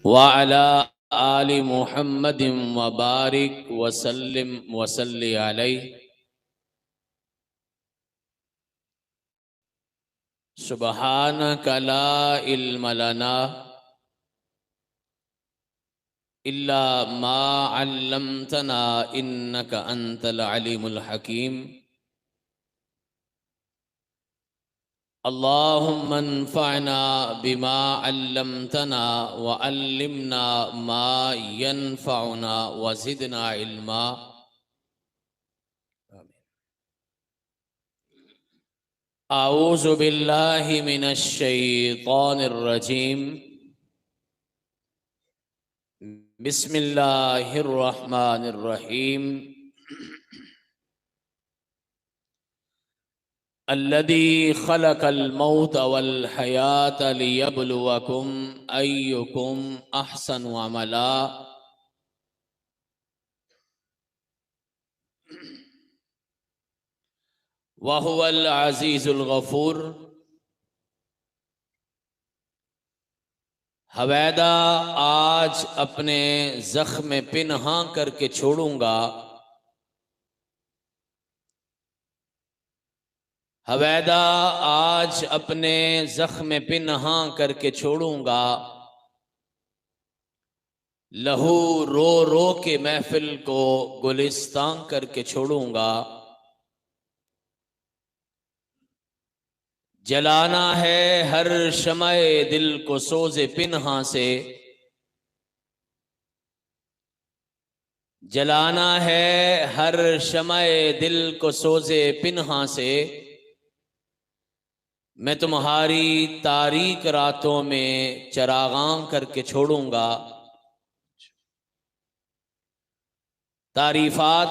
वअला आलि मुहम्मदिन व बारिक वसल्लिम वसल्लि अलैहि। सुब्हानका ला इल्म लना इल्ला मा अल्लमतना इन्नका अंतल अलीमुल हकीम। अल्लाहुम्मा अन्फ़अना बिमा अल्लमतना व अल्लिमना मा यनफ़अुना व ज़िदना इल्मा। आऊज़ु बिल्लाहि मिनश शैतानिर रजीम। बिस्मिल्लाहिर रहमानिर रहीम। अल्लज़ी खलक़ल मौत वल हयात लियब्लुवकुम अय्युकुम अहसनु अमला। व हुवल अज़ीज़ुल गफ़ूर। हवैदा आज अपने ज़ख्म पिन्हा करके छोड़ूंगा। हवैदा आज अपने ज़ख्म पिन्हा करके छोड़ूंगा। लहू रो रो के महफिल को गुलिस्तान करके छोड़ूंगा। जलाना है हर शमए दिल को सोज़े पिन्हा से। जलाना है हर शमए दिल को सोज़े पिन्हा से। मैं तुम्हारी तारीक रातों में चरागां करके छोड़ूंगा। तारीफात,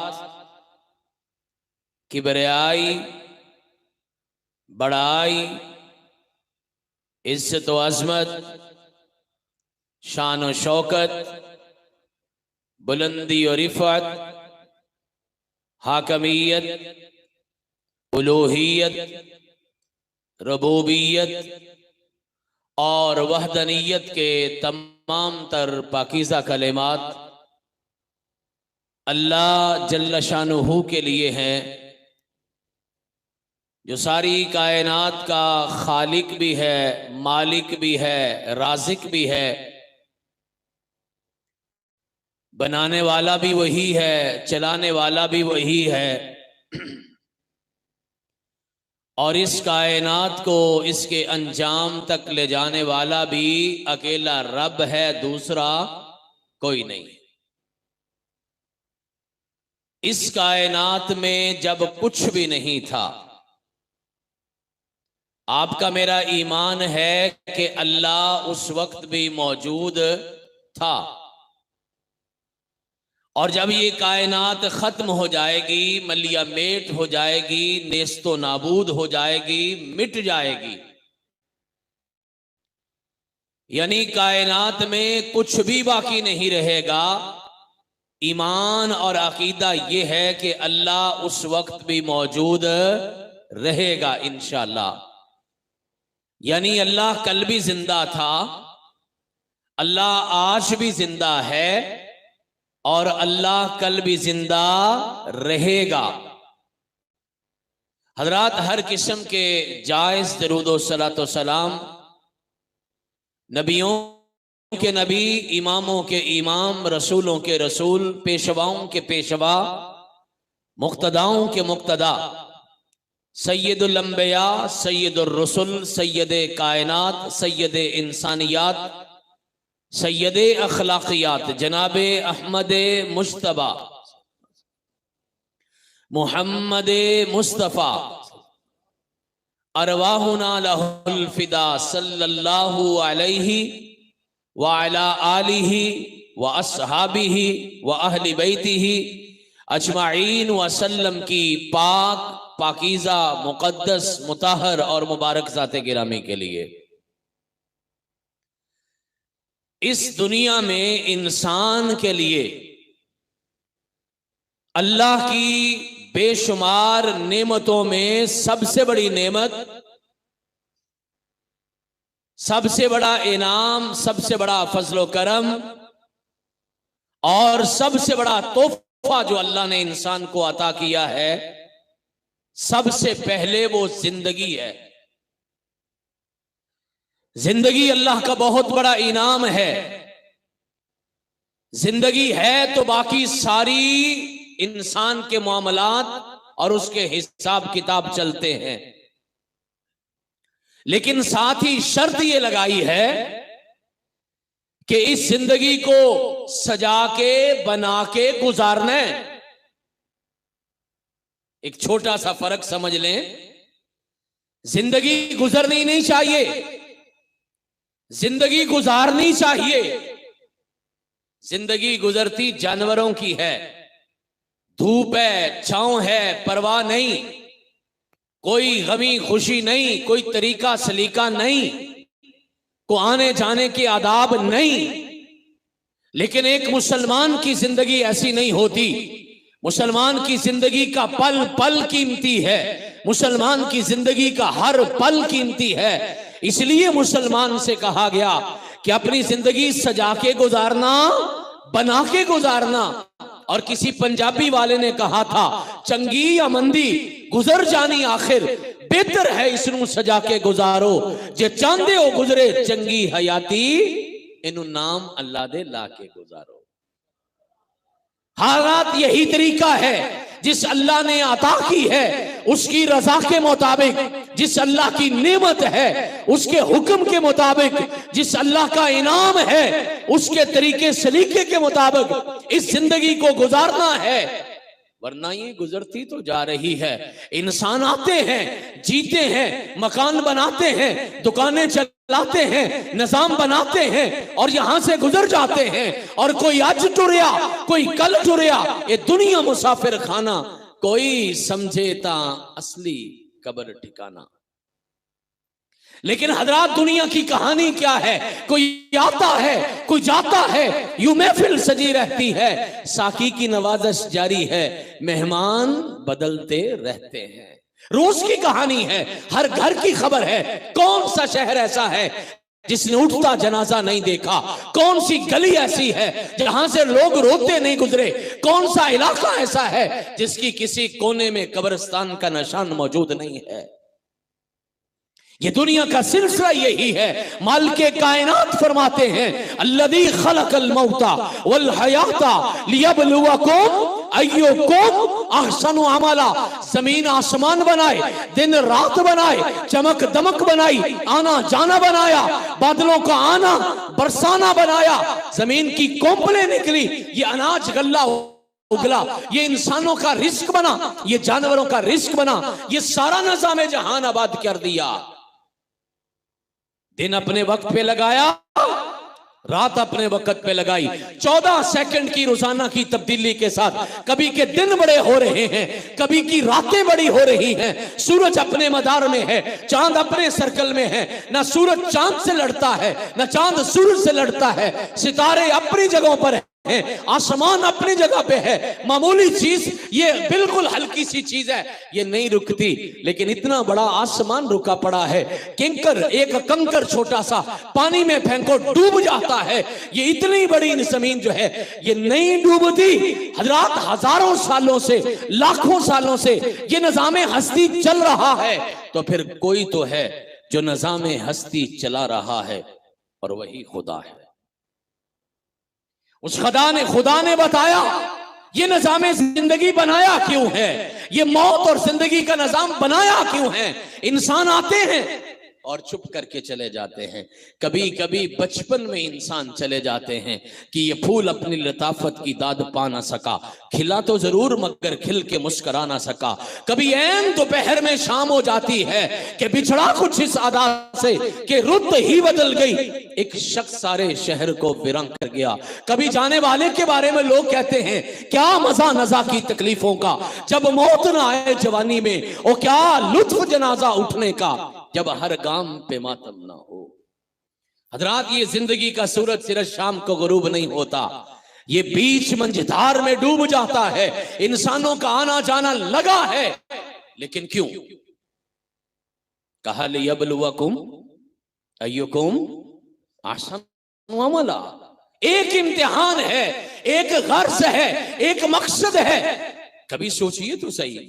किबरियाई, बड़ाई, इज्जत व अज़मत, शान व शौकत, बुलंदी और रिफ़अत, हाकमियत, उलूहियत, रबूबियत और वहदनियत के तमाम तर पाकीज़ा कलिमात अल्लाह जल्ल शानुहु के लिए हैं, जो सारी कायनात का खालिक भी है, मालिक भी है, राज़िक भी है। बनाने वाला भी वही है, चलाने वाला भी वही है। और इस कायनात को इसके अंजाम तक ले जाने वाला भी अकेला रब है, दूसरा कोई नहीं। इस कायनात में जब कुछ भी नहीं था, आपका मेरा ईमान है कि अल्लाह उस वक्त भी मौजूद था। और जब ये कायनात खत्म हो जाएगी, मलिया मेट हो जाएगी, नेस्तो नाबूद हो जाएगी, मिट जाएगी, यानी कायनात में कुछ भी बाकी नहीं रहेगा। ईमान और अकीदा ये है कि अल्लाह उस वक्त भी मौजूद रहेगा इंशाअल्लाह। यानी अल्लाह कल भी जिंदा था, अल्लाह आज भी जिंदा है और अल्लाह कल भी जिंदा रहेगा। हजरात, हर किस्म के जायज दरूद व सलात व सलाम नबियों के नबी, इमामों के इमाम, रसूलों के रसूल, पेशवाओं के पेशवा, मुक्तदाओं के मुक्तदा, सैयदुल अंबिया, सैयदुर रसूल, सैयदे कायनात, सैयदे इंसानियात, सैयदे अखलाकियात, जनाबे अहमद मुश्तबा मुहम्मद मुस्तफ़ा अरवाहुना लहुल फिदा सल्लल्लाहु अलैहि व अला आलिहि व अस्हाबिहि व अहली बैतिहि अजमाइन वसल्लम की पाक, पाकीज़ा, मुक़द्दस, मुताहर और मुबारक ज़ाते गिरामी के लिए। इस दुनिया में इंसान के लिए अल्लाह की बेशुमार नेमतों में सबसे बड़ी नेमत, सबसे बड़ा इनाम, सबसे बड़ा फजलो करम और सबसे बड़ा तोहफा जो अल्लाह ने इंसान को अता किया है, सबसे पहले वो जिंदगी है। जिंदगी अल्लाह का बहुत बड़ा इनाम है। जिंदगी है तो बाकी सारी इंसान के मामलात और उसके हिसाब किताब चलते हैं, लेकिन साथ ही शर्त यह लगाई है कि इस जिंदगी को सजा के बना के गुजारना है। एक छोटा सा फर्क समझ लें, जिंदगी गुजरनी नहीं चाहिए, जिंदगी गुजारनी चाहिए। जिंदगी गुजरती जानवरों की है, धूप है, छांव है, परवाह नहीं, कोई गमी खुशी नहीं, कोई तरीका सलीका नहीं, को आने जाने के आदाब नहीं। लेकिन एक मुसलमान की जिंदगी ऐसी नहीं होती। मुसलमान की जिंदगी का पल पल कीमती है, मुसलमान की जिंदगी का हर पल कीमती है। इसलिए मुसलमान से कहा गया कि अपनी जिंदगी सजा के गुजारना, बना के गुजारना। और किसी पंजाबी वाले ने कहा था, चंगी या मंदी गुजर जानी आखिर, बेहतर है इसनू सजा के गुजारो, जे चांदे हो गुजरे चंगी हयाती, इनू नाम अल्लाह दे ला के गुजारो। हालात यही तरीका है जिस अल्लाह ने अता की है, उसकी रजा के मुताबिक, जिस अल्लाह की नेमत है उसके हुक्म के मुताबिक, जिस अल्लाह का इनाम है उसके तरीके सलीके के मुताबिक इस जिंदगी को गुजारना है। वरना ये गुजरती तो जा रही है। इंसान आते हैं, जीते हैं, मकान बनाते हैं, दुकानें चलाते हैं, निजाम बनाते हैं और यहां से गुजर जाते हैं। और कोई आज टुरिया, कोई कल टुरिया, ये दुनिया मुसाफिर खाना, कोई समझे ता असली कब्र ठिकाना। लेकिन हजरात, दुनिया की कहानी क्या है? कोई आता है, कोई जाता है, यूं महफिल सजी रहती है, साकी की नवाजिश जारी है, मेहमान बदलते रहते हैं। रोज की कहानी है, हर घर की खबर है। कौन सा शहर ऐसा है जिसने उठता जनाजा नहीं देखा? कौन सी गली ऐसी है जहां से लोग रोते नहीं गुजरे? कौन सा इलाका ऐसा है जिसकी किसी कोने में कब्रिस्तान का निशान मौजूद नहीं है? ये दुनिया का सिलसिला यही है। मालिके कायनात फरमाते हैं, अल्लज़ी खलक़ल मौता वल हयाता लियब्लुवकुम अय्युकुम अहसनु अमला। जमीन आसमान बनाए, दिन रात बनाए, चमक दमक बनाई, आना जाना बनाया, बादलों का आना बरसाना बनाया, जमीन की कोंपलें निकली, ये अनाज गल्ला उगला, ये इंसानों का रिस्क बना, ये जानवरों का रिस्क बना, ये सारा निज़ाम जहान आबाद कर दिया। दिन अपने वक्त पे लगाया, रात अपने वक्त पे लगाई। 14 सेकंड की रोजाना की तब्दीली के साथ कभी के दिन बड़े हो रहे हैं, कभी की रातें बड़ी हो रही हैं। सूरज अपने मदार में है, चांद अपने सर्कल में है। ना सूरज चांद से लड़ता है, ना चांद सूरज से लड़ता है। सितारे अपनी जगहों पर है, आसमान अपनी जगह पे है। मामूली चीज, ये बिल्कुल हल्की सी चीज है, ये नहीं रुकती। लेकिन इतना बड़ा आसमान रुका पड़ा है, किंकर, एक कंकर छोटा सा पानी में फेंको डूब जाता है। ये इतनी बड़ी जमीन जो है ये नहीं डूबती। हजरात, हजारों सालों से, लाखों सालों से ये निजामे हस्ती चल रहा है, तो फिर कोई तो है जो निजामे हस्ती चला रहा है, और वही खुदा है। उस खुदा ने बताया ये निजाम जिंदगी बनाया क्यों है, ये मौत और जिंदगी का निजाम बनाया क्यों है। इंसान आते हैं और चुप करके चले जाते हैं। कभी कभी बचपन में इंसान चले जाते हैं कि ये फूल अपनी लताफत की दाद पा ना सका, खिला तो जरूर मगर खिल के मुस्कुरा ना सका। कभी ऐन दोपहर में शाम हो जाती है कि बिछड़ा कुछ इस अदा से कि रुत ही बदल गई, एक शख्स सारे शहर को वीरान कर गया। कभी जाने वाले के बारे में लोग कहते हैं, क्या मजा नजा की तकलीफों का जब मौत ना आए जवानी में, और क्या लुत्फ जनाजा उठने का जब हर गाम पे मातम ना हो। हजरात, ये जिंदगी का सूरज सिर्फ शाम को गुरूब नहीं होता, ये बीच मंझधार में डूब जाता है, इंसानों का आना जाना लगा है, लेकिन क्यों? कहा लियब्लुवकुम अय्युकुम अहसनु अमला। एक इम्तिहान है, एक गर्ज है, एक मकसद है। कभी सोचिए तो सही,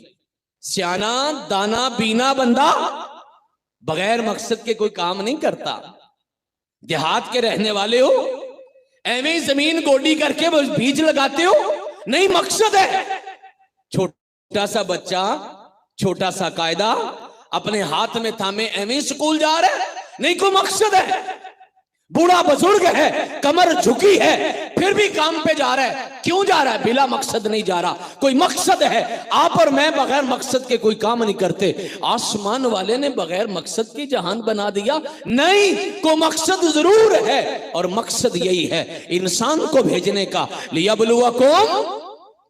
सियाना दाना बीना बंदा बगैर मकसद के कोई काम नहीं करता। देहात के रहने वाले हो, एवं जमीन गोडी करके बीज लगाते हो, नहीं मकसद है। छोटा सा बच्चा, छोटा सा कायदा अपने हाथ में थामे एवं स्कूल जा रहा है, नहीं कोई मकसद है। बूढ़ा बुजुर्ग है, कमर झुकी है, फिर भी काम पे जा रहा है, क्यों जा रहा है? बिला मकसद नहीं जा रहा, कोई मकसद है। आप और मैं बगैर मकसद के कोई काम नहीं करते। आसमान वाले ने बगैर मकसद के जहान बना दिया? नहीं, कोई मकसद जरूर है, और मकसद यही है इंसान को भेजने का। लियब्लुवकुम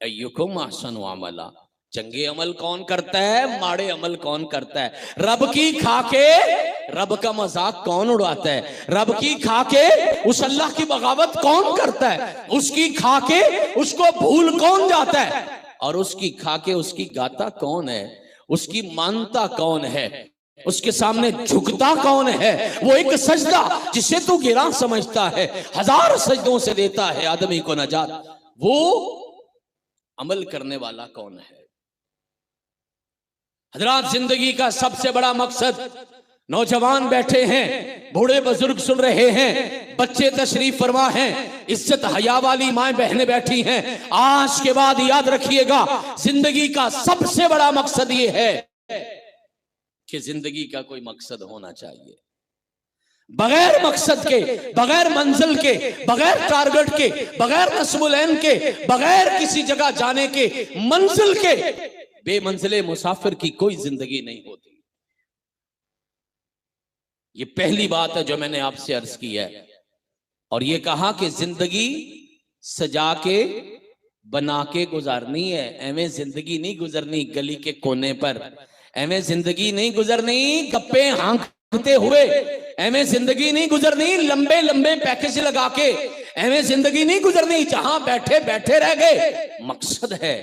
अय्युकुम अहसनु अमला। चंगे अमल कौन करता है, माड़े अमल कौन करता है? रब की खाके रब का मजाक कौन उड़ाता है? रब की खाके उस अल्लाह की बगावत कौन करता है? उसकी खाके उसको भूल कौन जाता है? और उसकी खाके उसकी गाता कौन है? उसकी मानता कौन है? उसके सामने झुकता कौन है? वो एक सजदा जिसे तू गिरा समझता है, 1000 सजदों से देता है आदमी को नजात, वो अमल करने वाला कौन है? हजरात, जिंदगी का सबसे बड़ा मकसद, नौजवान बैठे हैं, बूढ़े बुजुर्ग सुन रहे हैं, बच्चे तशरीफ फरमा हैं, इज्जत हया वाली माएं बहनें बैठी हैं, आज के बाद याद रखिएगा, जिंदगी का सबसे बड़ा मकसद ये है कि जिंदगी का कोई मकसद होना चाहिए। बगैर मकसद के, बगैर मंजिल के, बगैर टारगेट के, बगैर नस्मुलैन के, बगैर किसी जगह जाने के, मंजिल के, बेमंजिले मुसाफिर की कोई जिंदगी नहीं होती। ये पहली बात है जो मैंने आपसे अर्ज की है। और ये कहा कि जिंदगी सजा के बना के गुजारनी है, एवं जिंदगी नहीं गुजरनी गली के कोने पर, एवं जिंदगी नहीं गुजरनी गप्पे हाँकते हुए, एवं जिंदगी नहीं गुजरनी लंबे लंबे पैकेज लगा के, एवं जिंदगी नहीं गुजरनी जहां बैठे बैठे रह गए। मकसद है,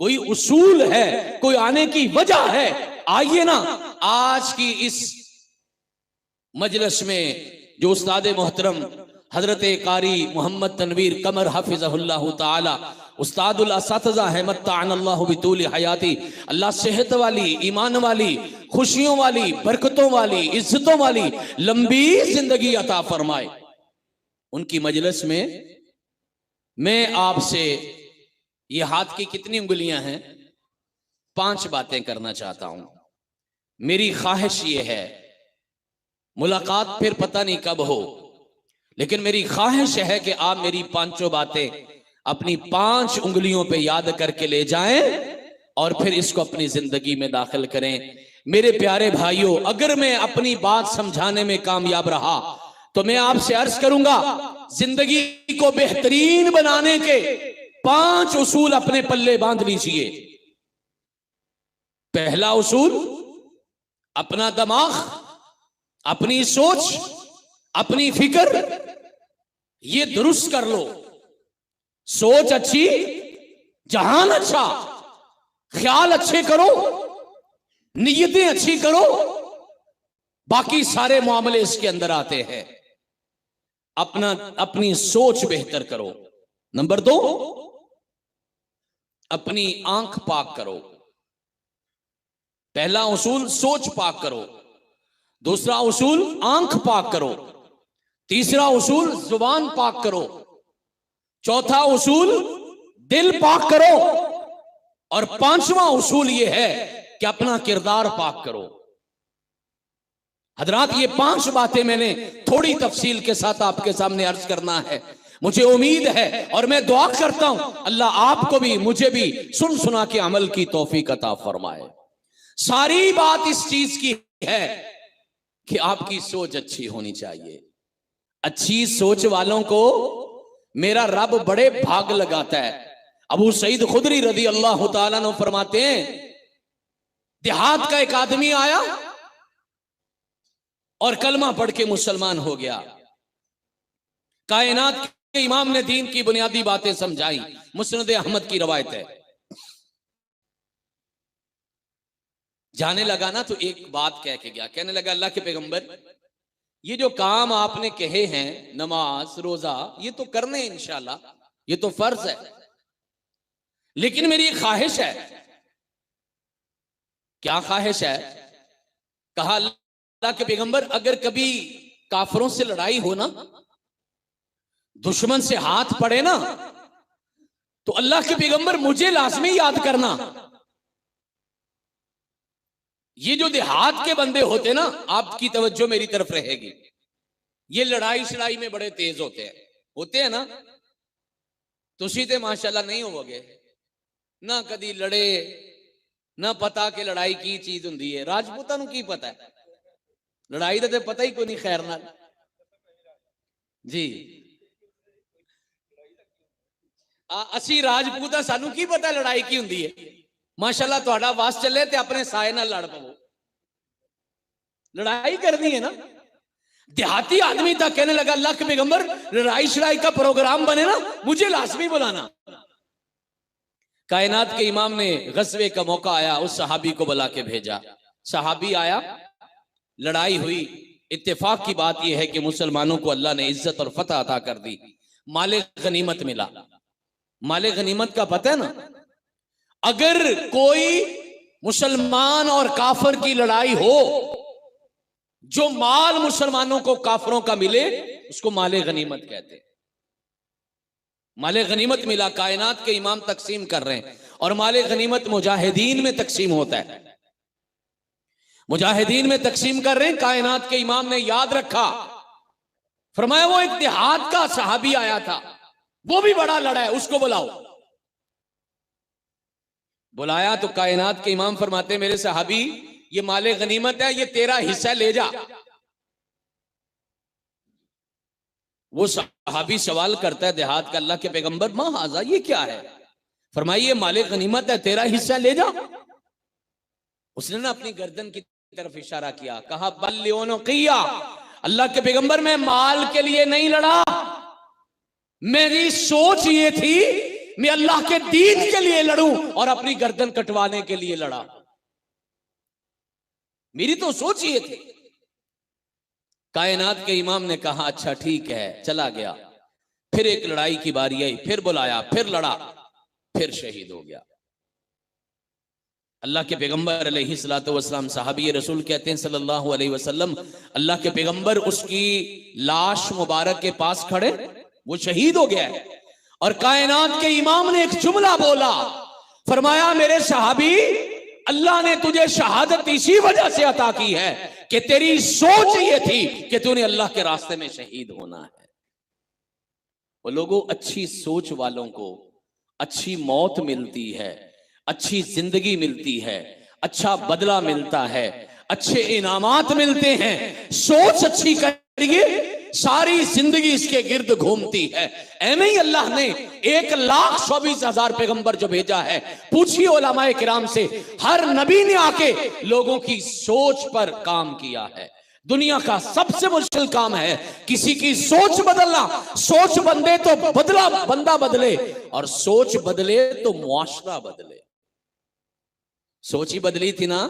कोई उसूल है, कोई आने की वजह है। आइए ना, आज की इस मजलिस में जो उस्ताद मोहतरम हजरत कारी मोहम्मद तनवीर कमर हाफिज़हुल्लाह ताला उस्तादुल असातिज़ा है, मत्ताअनल्लाहु बितूल हयाती, अल्लाह सेहत वाली, ईमान वाली, खुशियों वाली, बरकतों वाली, इज्जतों वाली लंबी जिंदगी अता फरमाए। उनकी मजलिस में मैं आपसे, ये हाथ की कितनी उंगलियां हैं, 5 बातें करना चाहता हूं। मेरी ख्वाहिश ये है, मुलाकात फिर पता नहीं कब हो, लेकिन मेरी ख्वाहिश है कि आप मेरी 5 बातें अपनी 5 उंगलियों पे याद करके ले जाएं और फिर इसको अपनी जिंदगी में दाखिल करें। मेरे प्यारे भाइयों, अगर मैं अपनी बात समझाने में कामयाब रहा तो मैं आपसे अर्ज करूंगा, जिंदगी को बेहतरीन बनाने के 5 उसूल अपने पल्ले बांध लीजिए। पहला उसूल, अपना दिमाग, अपनी सोच, अपनी फिक्र ये दुरुस्त कर लो। सोच अच्छी, जहान अच्छा, ख्याल अच्छे करो, नीयतें अच्छी करो, बाकी सारे मामले इसके अंदर आते हैं। अपनी सोच बेहतर करो। नंबर 2, अपनी आंख पाक करो। पहला उसूल सोच पाक करो, दूसरा उसूल आंख पाक करो, तीसरा उसूल जुबान पाक करो, चौथा उसूल दिल पाक करो, और 5वां उसूल यह है कि अपना किरदार पाक करो। हजरात, ये 5 बातें मैंने थोड़ी तफसील के साथ आपके सामने अर्ज करना है। मुझे उम्मीद है और मैं दुआ करता हूं अल्लाह आपको भी मुझे भी सुन सुना के अमल की तौफीक अता फरमाए। सारी बात इस चीज की है कि आपकी सोच अच्छी होनी चाहिए। अच्छी सोच वालों को मेरा रब बड़े भाग लगाता है। अबू सईद खुदरी रदी अल्लाह तआला अन्हु फरमाते हैं, देहात का एक आदमी आया और कलमा पढ़ के मुसलमान हो गया। कायनात इमाम ने दीन की बुनियादी बातें समझाई। मुस्नद अहमद की रवायत है। जाने लगा ना तो एक बात कह के गया, कहने लगा अल्लाह के पैगंबर, ये जो काम आपने कहे हैं, नमाज रोजा, ये तो करने हैं इंशाल्लाह, ये तो फर्ज है, लेकिन मेरी ख्वाहिश है। क्या ख्वाहिश है? कहा अल्लाह के पैगंबर, अगर कभी काफरों से लड़ाई हो ना, दुश्मन से हाथ पड़े ना, तो अल्लाह के पैगंबर मुझे लाजमी याद करना। ये जो देहात के बंदे होते ना, आपकी तवज्जो मेरी तरफ रहेगी, ये लड़ाई शड़ाई में बड़े तेज होते हैं ना, तुसी ते माशाल्लाह नहीं होवोगे ना, कदी लड़े ना, पता के लड़ाई की चीज हुंदी है। राजपूतां नूं की पता है लड़ाई दा, ते पता ही कोई नहीं। खैर नाल जी, असी राजपूत आ, सानू की पता लड़ाई की हुंदी है। माशाल्लाह तुहाडा वास चले ते अपने साए नाल लड़ पवो, लड़ाई करनी है ना। देहाती आदमी था, कहने लगा अल्लाह के पैगंबर, लड़ाई शड़ाई का प्रोग्राम बने ना, मुझे लाजमी बुलाना। कायनात के इमाम ने गज़वे का मौका आया, उस सहाबी को बुला के भेजा। सहाबी आया, लड़ाई हुई। इत्तेफाक की बात यह है कि मुसलमानों को अल्लाह ने इज्जत और फतह अता कर दी, माले गनीमत मिला। माले गनीमत का पता है ना, अगर कोई मुसलमान और काफिर की लड़ाई हो, जो माल मुसलमानों को काफिरों का मिले, उसको माले गनीमत कहते हैं। माले गनीमत मिला, कायनात के इमाम तकसीम कर रहे हैं, और माले गनीमत मुजाहिदीन में तकसीम होता है। मुजाहिदीन में तकसीम कर रहे हैं, कायनात के इमाम ने याद रखा, फरमाया वो एक देहात का सहाबी आया था, वो भी बड़ा लड़ा है, उसको बुलाओ। बुलाया तो कायनात के इमाम फरमाते, मेरे सहाबी, ये माले गनीमत है, ये तेरा हिस्सा ले जा। वो सहाबी सवाल करता है देहात का, अल्लाह के पैगंबर, मां हाजा, ये क्या है? फरमाइए माले गनीमत है, तेरा हिस्सा ले जा। उसने ना अपनी गर्दन की तरफ इशारा किया, कहा बल्लियोनो किया, अल्लाह के पैगंबर, मैं माल के लिए नहीं लड़ा, मेरी सोच ये थी मैं अल्लाह के दीन के लिए लड़ूं, और अपनी गर्दन कटवाने के लिए लड़ा। मेरी तो सोच ये थी। कायनात के इमाम ने कहा अच्छा ठीक है, चला गया। फिर एक लड़ाई की बारी आई, फिर बुलाया, फिर लड़ा, फिर शहीद हो गया। अल्लाह के पैगंबर अलैहिस्सलातु वस्सलाम, सहाबी रसूल कहते हैं सल्लल्लाहु अलैहि वसल्लम, अल्लाह के पैगंबर उसकी लाश मुबारक के पास खड़े, वो शहीद हो गया है, और कायनात के इमाम ने एक जुमला बोला, फरमाया मेरे सहाबी, अल्लाह ने तुझे शहादत इसी वजह से अता की है कि तेरी सोच ये थी कि तूने अल्लाह के रास्ते में शहीद होना है। वो लोगों, अच्छी सोच वालों को अच्छी मौत मिलती है, अच्छी जिंदगी मिलती है, अच्छा बदला मिलता है, अच्छे इनामात मिलते हैं। सोच अच्छी करिए, सारी जिंदगी इसके गिर्द घूमती है। ऐमे ही अल्लाह ने 1,24,000 पैगंबर जो भेजा है, पूछिए उलमाए किराम से, हर नबी ने आके लोगों की सोच पर काम किया है। दुनिया का सबसे मुश्किल काम है किसी की सोच बदलना। सोच बदले तो बंदा बदले, और सोच बदले तो मुआशरा बदले। सोच ही बदली थी ना,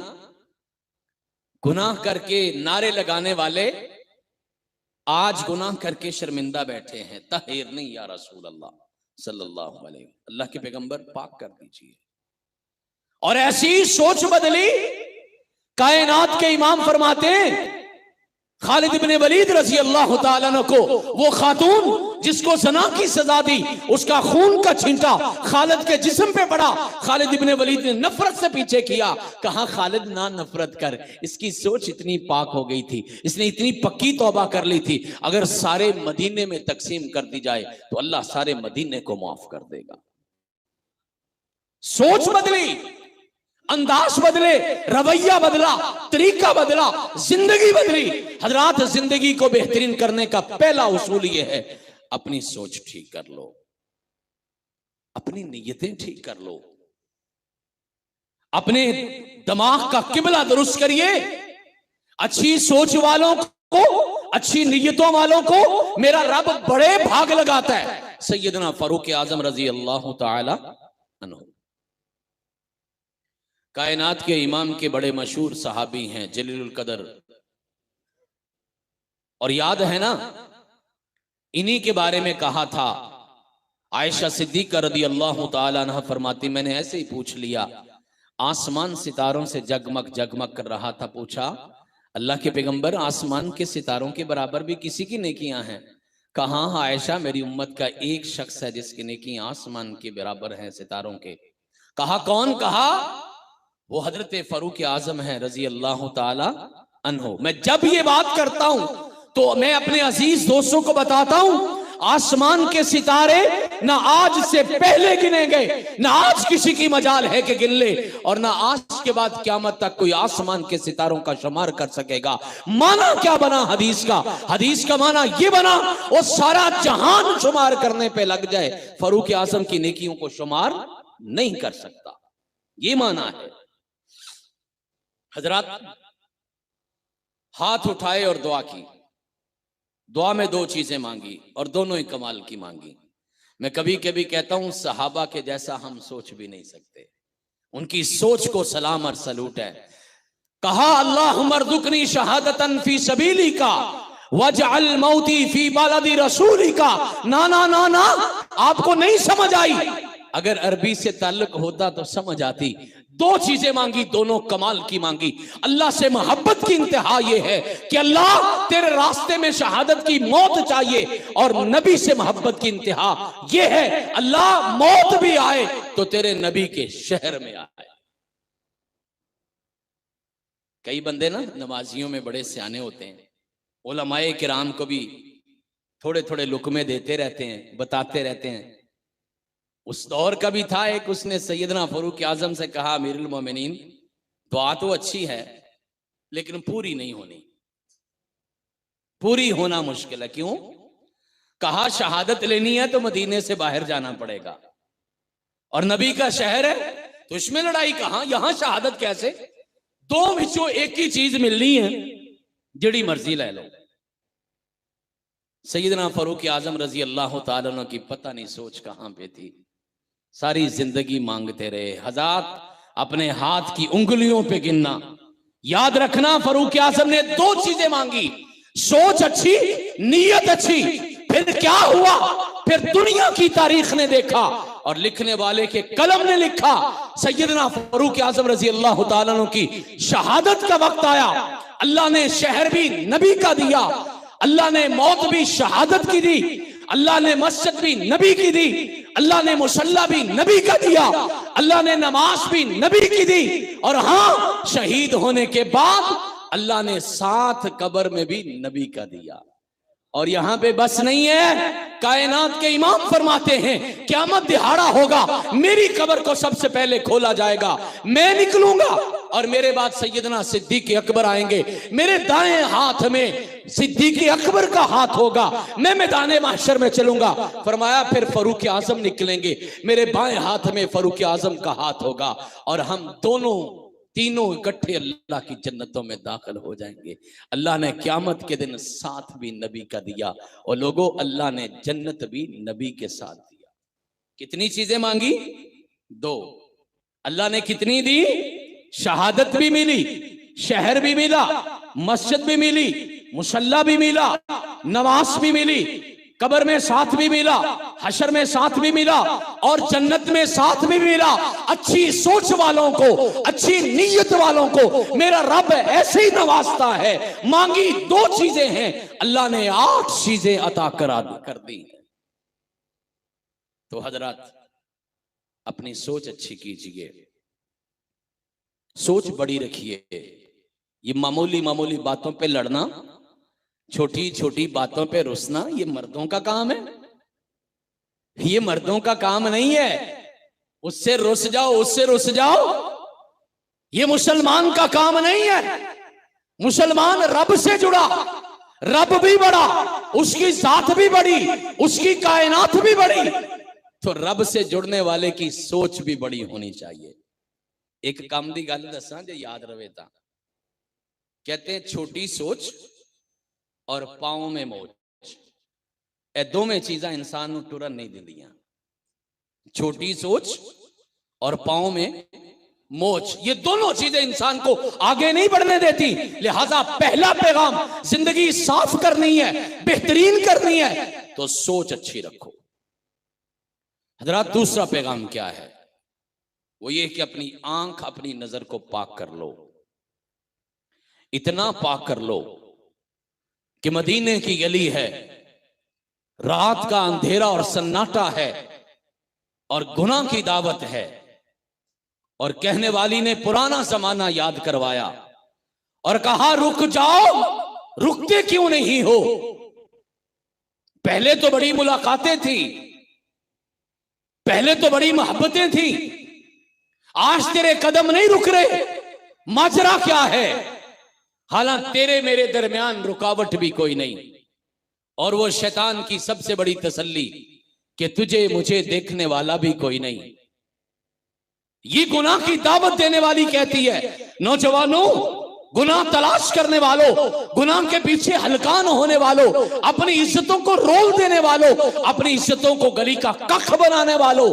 गुनाह करके नारे लगाने वाले आज गुनाह करके शर्मिंदा बैठे हैं। तहीर नहीं या रसूल अल्लाह सल्लल्लाहु अलैहि वसल्लम, अल्लाह के पैगंबर पाक कर दीजिए। और ऐसी सोच बदली, कायनात के इमाम फरमाते हैं, खालिद इब्ने वलीद रज़ी अल्लाह ताला अन्हु को, वो खातून जिसको ज़ना की सजा दी, उसका खून का छींटा खालिद के जिस्म पे पड़ा। खालिद इब्ने वलीद ने नफरत से पीछे किया, कहा खालिद ना नफरत कर, इसकी सोच इतनी पाक हो गई थी, इसने इतनी पक्की तौबा कर ली थी, अगर सारे मदीने में तकसीम कर दी जाए तो अल्लाह सारे मदीने को माफ कर देगा। सोच बदली, अंदाज बदले, रवैया बदला, तरीका बदला, जिंदगी बदली। हजरात, जिंदगी को बेहतरीन करने का पहला उसूल यह है, अपनी सोच ठीक कर लो, अपनी नीयतें ठीक कर लो, अपने दिमाग का किबला दुरुस्त करिए। अच्छी सोच वालों को अच्छी नीयतों वालों को मेरा रब बड़े भाग लगाता है। सैयदना फारूक आजम रजी अल्लाह ताला अन्हु कायनात के इमाम के बड़े मशहूर सहाबी हैं, जलीलुल कदर। और याद है ना, इन्हीं के बारे में कहा था आयशा सिद्दीक़ा रदी अल्लाह ताला अन्हा फरमाती, मैंने ऐसे ही पूछ लिया, आसमान सितारों से जगमग जगमग कर रहा था, पूछा अल्लाह के पैगंबर आसमान के सितारों के बराबर भी किसी की नेकियां हैं? कहा हाँ आयशा, मेरी उम्मत का एक शख्स है जिसकी नेकियां आसमान के बराबर हैं सितारों के। कहा कौन? कहा वो हजरत फारूक आजम है रजी अल्लाह ताला अन्हो। मैं जब ये बात करता हूं तो मैं अपने अजीज दोस्तों को बताता हूं, आसमान के सितारे ना आज से पहले गिने गए, ना आज किसी की मजाल है कि गिन ले, और ना आज के बाद क़यामत तक कोई आसमान के सितारों का शुमार कर सकेगा। माना क्या बना हदीस का? हदीस का माना ये बना, वो सारा जहान शुमार करने पे लग जाए, फारूक आजम की नेकियों को शुमार नहीं कर सकता। ये माना है। हजरात, हाथ उठाए और दुआ की। दुआ में दो चीजें मांगी और दोनों ही कमाल की मांगी। मैं कभी कभी कहता हूं सहाबा के जैसा हम सोच भी नहीं सकते, उनकी सोच को सलाम और सलूट है। कहा अल्लाहुम्मा अर्ज़ुक़नी शहादतन फी सबीली का वजअल मौती फी बलदी रसूली का। ना ना ना ना, आपको नहीं समझ आई। अगर अरबी से ताल्लुक होता तो समझ आती। दो चीजें मांगी, दोनों कमाल की मांगी। अल्लाह से मोहब्बत की इंतहा यह है कि अल्लाह तेरे रास्ते में शहादत की मौत चाहिए, और नबी से मोहब्बत की इंतहा यह है अल्लाह मौत भी आए तो तेरे नबी के शहर में आए। कई बंदे ना नमाजियों में बड़े सियाने होते हैं, उलमाए किराम को भी थोड़े थोड़े लुकमे देते रहते हैं, बताते रहते हैं। उस दौर का भी था एक, उसने सैयदना फारूक आजम से कहा अमीरुल मोमिनीन, दुआ तो अच्छी है लेकिन पूरी नहीं होनी, पूरी होना मुश्किल है। क्यों? कहा शहादत लेनी है तो मदीने से बाहर जाना पड़ेगा, और नबी का शहर है तो इसमें लड़ाई कहां, यहां शहादत कैसे? दो विचों एक ही चीज मिलनी है, जिड़ी मर्जी ले लो। सैयदना फारूक आजम रजी अल्लाह ताला अन्हु की पता नहीं सोच कहां पे थी, सारी जिंदगी मांगते रहे। हज़ात अपने हाथ की उंगलियों पे गिनना। याद रखना, फारूक आजम ने दो चीजें मांगी, सोच अच्छी, नीयत अच्छी। फिर क्या हुआ? फिर दुनिया की तारीख ने देखा और लिखने वाले के कलम ने लिखा, सैयदना फारूक आजम रजी अल्लाह ताला अन्हु की शहादत का वक्त आया। अल्लाह ने शहर भी नबी का दिया, अल्लाह ने मौत भी शहादत की दी, अल्लाह ने मस्जिद भी नबी की दी, अल्लाह ने मुसल्ला भी नबी का दिया, अल्लाह ने नमाज भी नबी की दी, और हां शहीद होने के बाद अल्लाह ने साथ कब्र में भी नबी का दिया। और यहां पे बस नहीं है, कायनात के इमाम फरमाते हैं क़यामत दिहाड़ा होगा, मेरी कब्र को सबसे पहले खोला जाएगा, मैं निकलूंगा और मेरे बाद सैयदना सिद्दीक़ अकबर आएंगे। मेरे दाएं हाथ में सिद्दीक़ अकबर का हाथ होगा, मैं मैदाने महशर में चलूंगा। फरमाया फिर फारूक आजम निकलेंगे, मेरे बाएं हाथ में फारूक आजम का हाथ होगा, और हम दोनों तीनों इकट्ठे अल्लाह की जन्नतों में दाखिल हो जाएंगे। अल्लाह ने क़यामत के दिन साथ भी नबी का दिया, और लोगों अल्लाह ने जन्नत भी नबी के साथ दिया। कितनी चीजें मांगी? दो। अल्लाह ने कितनी दी? शहादत भी मिली, शहर भी मिला, मस्जिद भी मिली, मुसल्ला भी मिला, नमाज भी मिली, कब्र में साथ भी मिला, हशर में साथ भी मिला, और जन्नत में साथ भी मिला। अच्छी सोच वालों को, अच्छी नीयत वालों को मेरा रब ऐसे ही नवाजता है। मांगी दो चीजें हैं, अल्लाह ने 8 चीजें अता कर दी। तो हजरत अपनी सोच अच्छी कीजिए, सोच बड़ी रखिए। ये मामूली मामूली बातों पे लड़ना, छोटी छोटी बातों पे रुसना, ये मर्दों का काम है, ये मर्दों का काम नहीं है। उससे रुस जाओ, उससे रुस जाओ, ये मुसलमान का काम नहीं है। मुसलमान रब से जुड़ा, रब भी बड़ा, उसकी जात भी बड़ी, उसकी कायनात भी बड़ी, तो रब से जुड़ने वाले की सोच भी बड़ी होनी चाहिए। एक काम दी गल दसा जो याद रहे था, कहते हैं छोटी सोच और पाँव में मोच। ए दोवें चीज़ां इंसान नूं टुरन नहीं दिंदियां, छोटी सोच और पाँव में मोच, ये दोनों चीजें इंसान को आगे नहीं बढ़ने देती। लिहाजा पहला पैगाम, जिंदगी साफ करनी है, बेहतरीन करनी है तो सोच अच्छी रखो। हजरात, दूसरा पैगाम क्या है? वो ये कि अपनी आंख, अपनी नजर को पाक कर लो। इतना पाक कर लो कि मदीने की गली है, रात का अंधेरा और सन्नाटा है और गुनाह की दावत है, और कहने वाली ने पुराना जमाना याद करवाया और कहा रुक जाओ, रुकते क्यों नहीं हो? पहले तो बड़ी मुलाकातें थी, पहले तो बड़ी मोहब्बतें थी, आज तेरे कदम नहीं रुक रहे, माजरा क्या है? हालांकि तेरे मेरे दरमियान रुकावट भी कोई नहीं, और वो शैतान की सबसे बड़ी तसल्ली कि तुझे मुझे देखने वाला भी कोई नहीं। ये गुनाह की दावत देने वाली कहती है, नौजवानों, गुनाह तलाश करने वालों, गुनाह के पीछे हलकान होने वालों, अपनी इज्जतों को रोल देने वालों, अपनी इज्जतों को गली का कख बनाने वालों,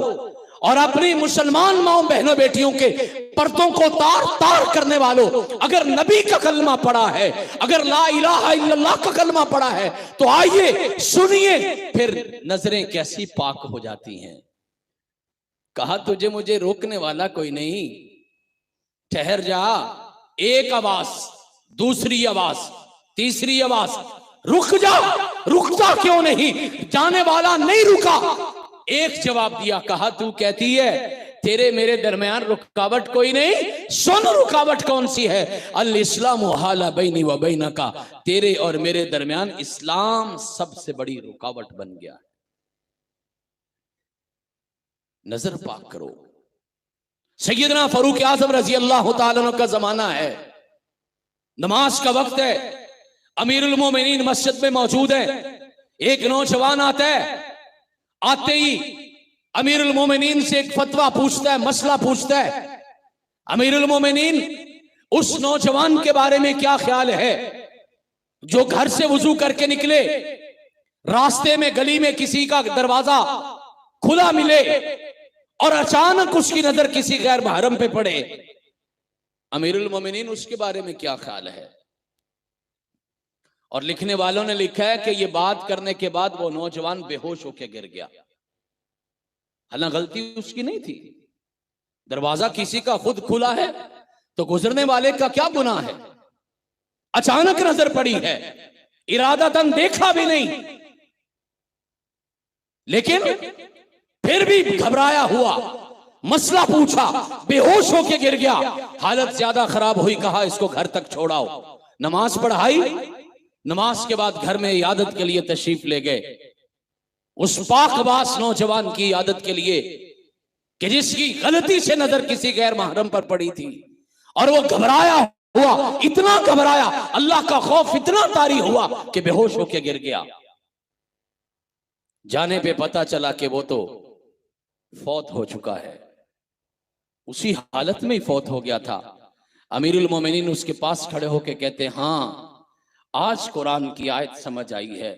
और अपनी मुसलमान माओ बहनों बेटियों के पर्दों को तार तार करने वालों, अगर नबी का कलमा पड़ा है, अगर ला इलाहा इल्लल्लाह का कलमा पड़ा है, तो आइए सुनिए फिर नजरें कैसी पाक हो जाती हैं। कहा तुझे मुझे रोकने वाला कोई नहीं, ठहर जा। एक आवाज, दूसरी आवाज, तीसरी आवाज, रुक जा। रुकता क्यों नहीं? जाने वाला नहीं रुका। एक जवाब दिया, कहा तू कहती है तेरे मेरे दरमियान रुकावट कोई नहीं, सुन रुकावट कौन सी है? अल इस्लाम हाला बैनी व बैनका, तेरे और मेरे दरमियान इस्लाम सबसे बड़ी रुकावट बन गया। नजर पाक करो। सैयदना फारूक आज़म रजी अल्लाह तआला अन्हु का जमाना है, नमाज का वक्त है, अमीरुल मोमिनीन मस्जिद में मौजूद है। एक नौजवान आता है, आते ही अमीरुल मोमिनीन से एक फतवा पूछता है, मसला पूछता है। अमीरुल मोमिनीन उस नौजवान के बारे में क्या ख्याल है जो घर से वुजू करके निकले, रास्ते में गली में किसी का दरवाजा खुला मिले और अचानक उसकी नजर किसी गैर महरम पे पड़े? अमीरुल मोमिनीन उसके बारे में क्या ख्याल है? और लिखने वालों ने लिखा है कि यह बात करने के बाद वो नौजवान बेहोश होकर गिर गया। हालांकि गलती उसकी नहीं थी, दरवाजा किसी का खुद खुला है तो गुजरने वाले का क्या गुनाह है? अचानक नजर पड़ी है, इरादतन देखा भी नहीं, लेकिन फिर भी घबराया हुआ, मसला पूछा, बेहोश होके गिर गया। हालत ज्यादा खराब हुई, कहा इसको घर तक छोड़ाओ। नमाज पढ़ाई, नमाज के बाद घर में इयादत के लिए तशरीफ ले गए। उस पाकबाज नौजवान की इयादत के लिए कि जिसकी गलती से नजर किसी गैर महरम पर पड़ी थी, और वो घबराया हुआ, इतना घबराया, अल्लाह का खौफ इतना तारी हुआ कि बेहोश होके गिर गया। जाने पे पता चला कि वो तो फौत हो चुका है, उसी हालत में ही फौत हो गया था। अमीरुल मोमिनीन उसके पास खड़े होके कहते, हाँ आज कुरान की आयत समझ आई है,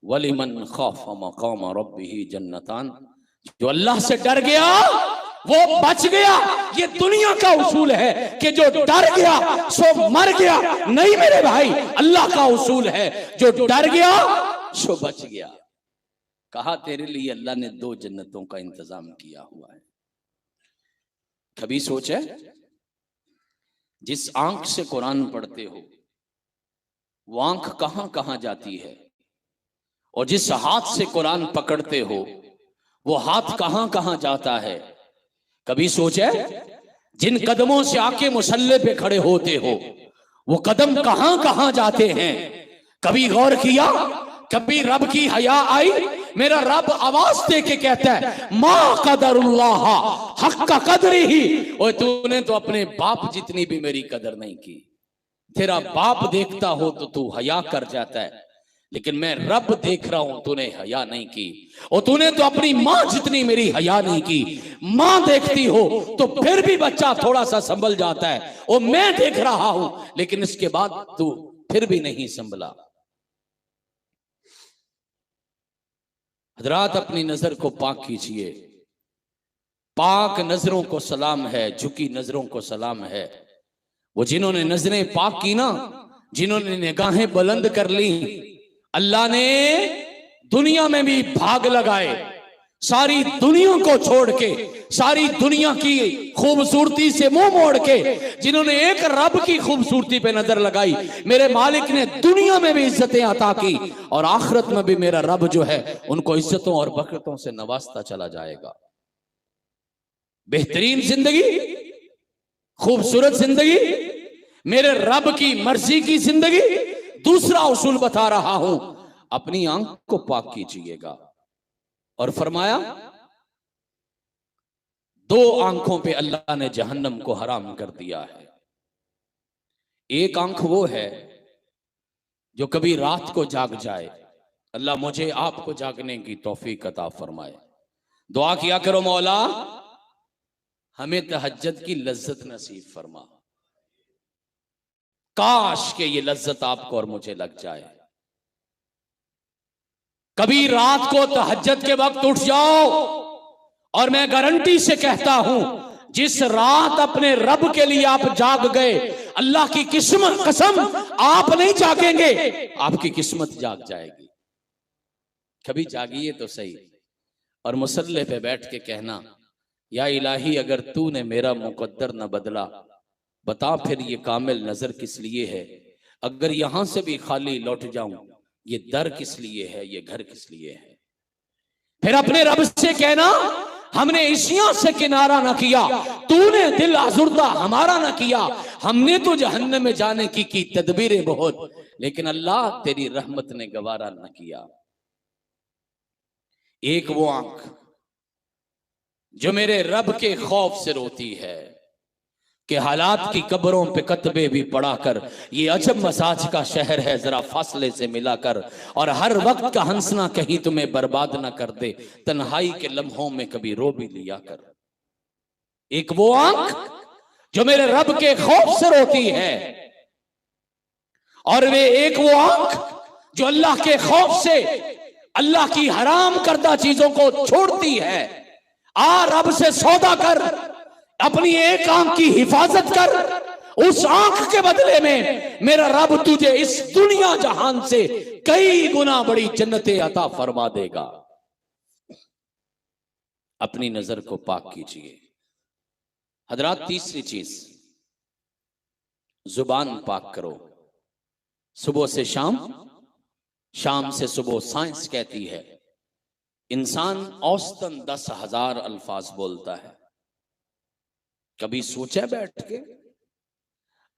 वलिमन खौफ मकाम रब्बिही जन्नतान, जो अल्लाह से डर गया वो बच गया। ये दुनिया का उसूल है कि जो डर गया सो मर गया, नहीं मेरे भाई, अल्लाह का उसूल है जो डर गया सो बच गया। कहा तेरे लिए अल्लाह ने 2 जन्नतों का इंतजाम किया हुआ है। कभी सोचे, जिस आंख से कुरान पढ़ते हो वो आंख कहां कहां जाती है, और जिस हाथ से कुरान पकड़ते हो वो हाथ कहां कहां जाता है? कभी सोचे, जिन कदमों से आके मुसल्ले पे खड़े होते हो वो कदम कहां कहां जाते हैं? कभी गौर किया? कभी रब की हया आई? मेरा रब आवाज दे के कहता है, मा कदरुल्लाह हक्का कदरिही। और तूने तो अपने बाप जितनी भी मेरी कदर नहीं की। तेरा बाप देखता हो तो तू हया कर जाता है, लेकिन मैं रब देख रहा हूं, तूने हया नहीं की। और तूने तो अपनी मां जितनी मेरी हया नहीं की। मां देखती हो तो फिर भी बच्चा थोड़ा सा संभल जाता है, और मैं देख रहा हूं लेकिन इसके बाद तू फिर भी नहीं संभला। हजरात अपनी नजर को पाक कीजिए। पाक नजरों को सलाम है, झुकी नजरों को सलाम है। वो जिन्होंने नजरें पाक की ना, जिन्होंने निगाहें बुलंद कर ली, अल्लाह ने दुनिया में भी भाग लगाए। सारी दुनिया को छोड़ के, सारी दुनिया की खूबसूरती से मुंह मोड़ के, जिन्होंने एक रब की खूबसूरती पे नजर लगाई, मेरे मालिक ने दुनिया में भी इज्जतें अता की और आखिरत में भी मेरा रब जो है उनको इज्जतों और बरकतों से नवाजता चला जाएगा। बेहतरीन जिंदगी, खूबसूरत जिंदगी, मेरे रब की मर्जी की जिंदगी। दूसरा उसूल बता रहा हूं, अपनी आंख को पाक कीजिएगा। और फरमाया, दो आंखों पे अल्लाह ने जहन्नम को हराम कर दिया है। एक आंख वो है जो कभी रात को जाग जाए। अल्लाह मुझे आपको जागने की तौफीक अता फरमाए। दुआ किया करो, मौला हमें तहज्जुद की लज्जत नसीब फरमा। काश के ये लज्जत आपको और मुझे लग जाए। कभी रात को तहज्जुद के वक्त उठ जाओ, और मैं गारंटी से कहता हूं, जिस रात अपने रब के लिए आप जाग गए, अल्लाह की कसम आप नहीं जागेंगे, आपकी किस्मत जाग जाएगी। कभी जागिए तो सही, और मुसल्ले पे बैठ के कहना, या इलाही अगर तूने मेरा मुकद्दर न बदला, बता फिर ये कामिल नजर किस लिए है। अगर यहां से भी खाली लौट जाऊं, ये दर किस लिए है, ये घर किस लिए है। फिर अपने रब से कहना, हमने इशिया से किनारा न किया, तूने दिल आजुर्दा हमारा न किया। हमने तो जहन्नम में जाने की तदबीरें बहुत, लेकिन अल्लाह तेरी रहमत ने गवारा न किया। एक वो आंख जो मेरे रब के खौफ से रोती है कि हालात की कब्रों पे कतबे भी पढ़ाकर, ये अजब मसाज का शहर है जरा फासले से मिलाकर, और हर वक्त का हंसना कहीं तुम्हें बर्बाद ना कर दे, तन्हाई के लम्हों में कभी रो भी लिया कर। एक वो आंख जो मेरे रब के खौफ से रोती है, और वे एक वो आंख जो अल्लाह के खौफ से अल्लाह की हराम करदा चीजों को छोड़ती है। आ रब से सौदा कर, अपनी एक आंख की हिफाजत कर, उस आंख के बदले में मेरा रब तुझे इस दुनिया जहान से कई गुना बड़ी जन्नतें अता फरमा देगा। अपनी नजर को पाक कीजिए। हजरात, तीसरी चीज, जुबान पाक करो। सुबह से शाम, शाम से सुबह। साइंस कहती है इंसान औसतन 10,000 अल्फाज बोलता है। कभी सोचा बैठ के,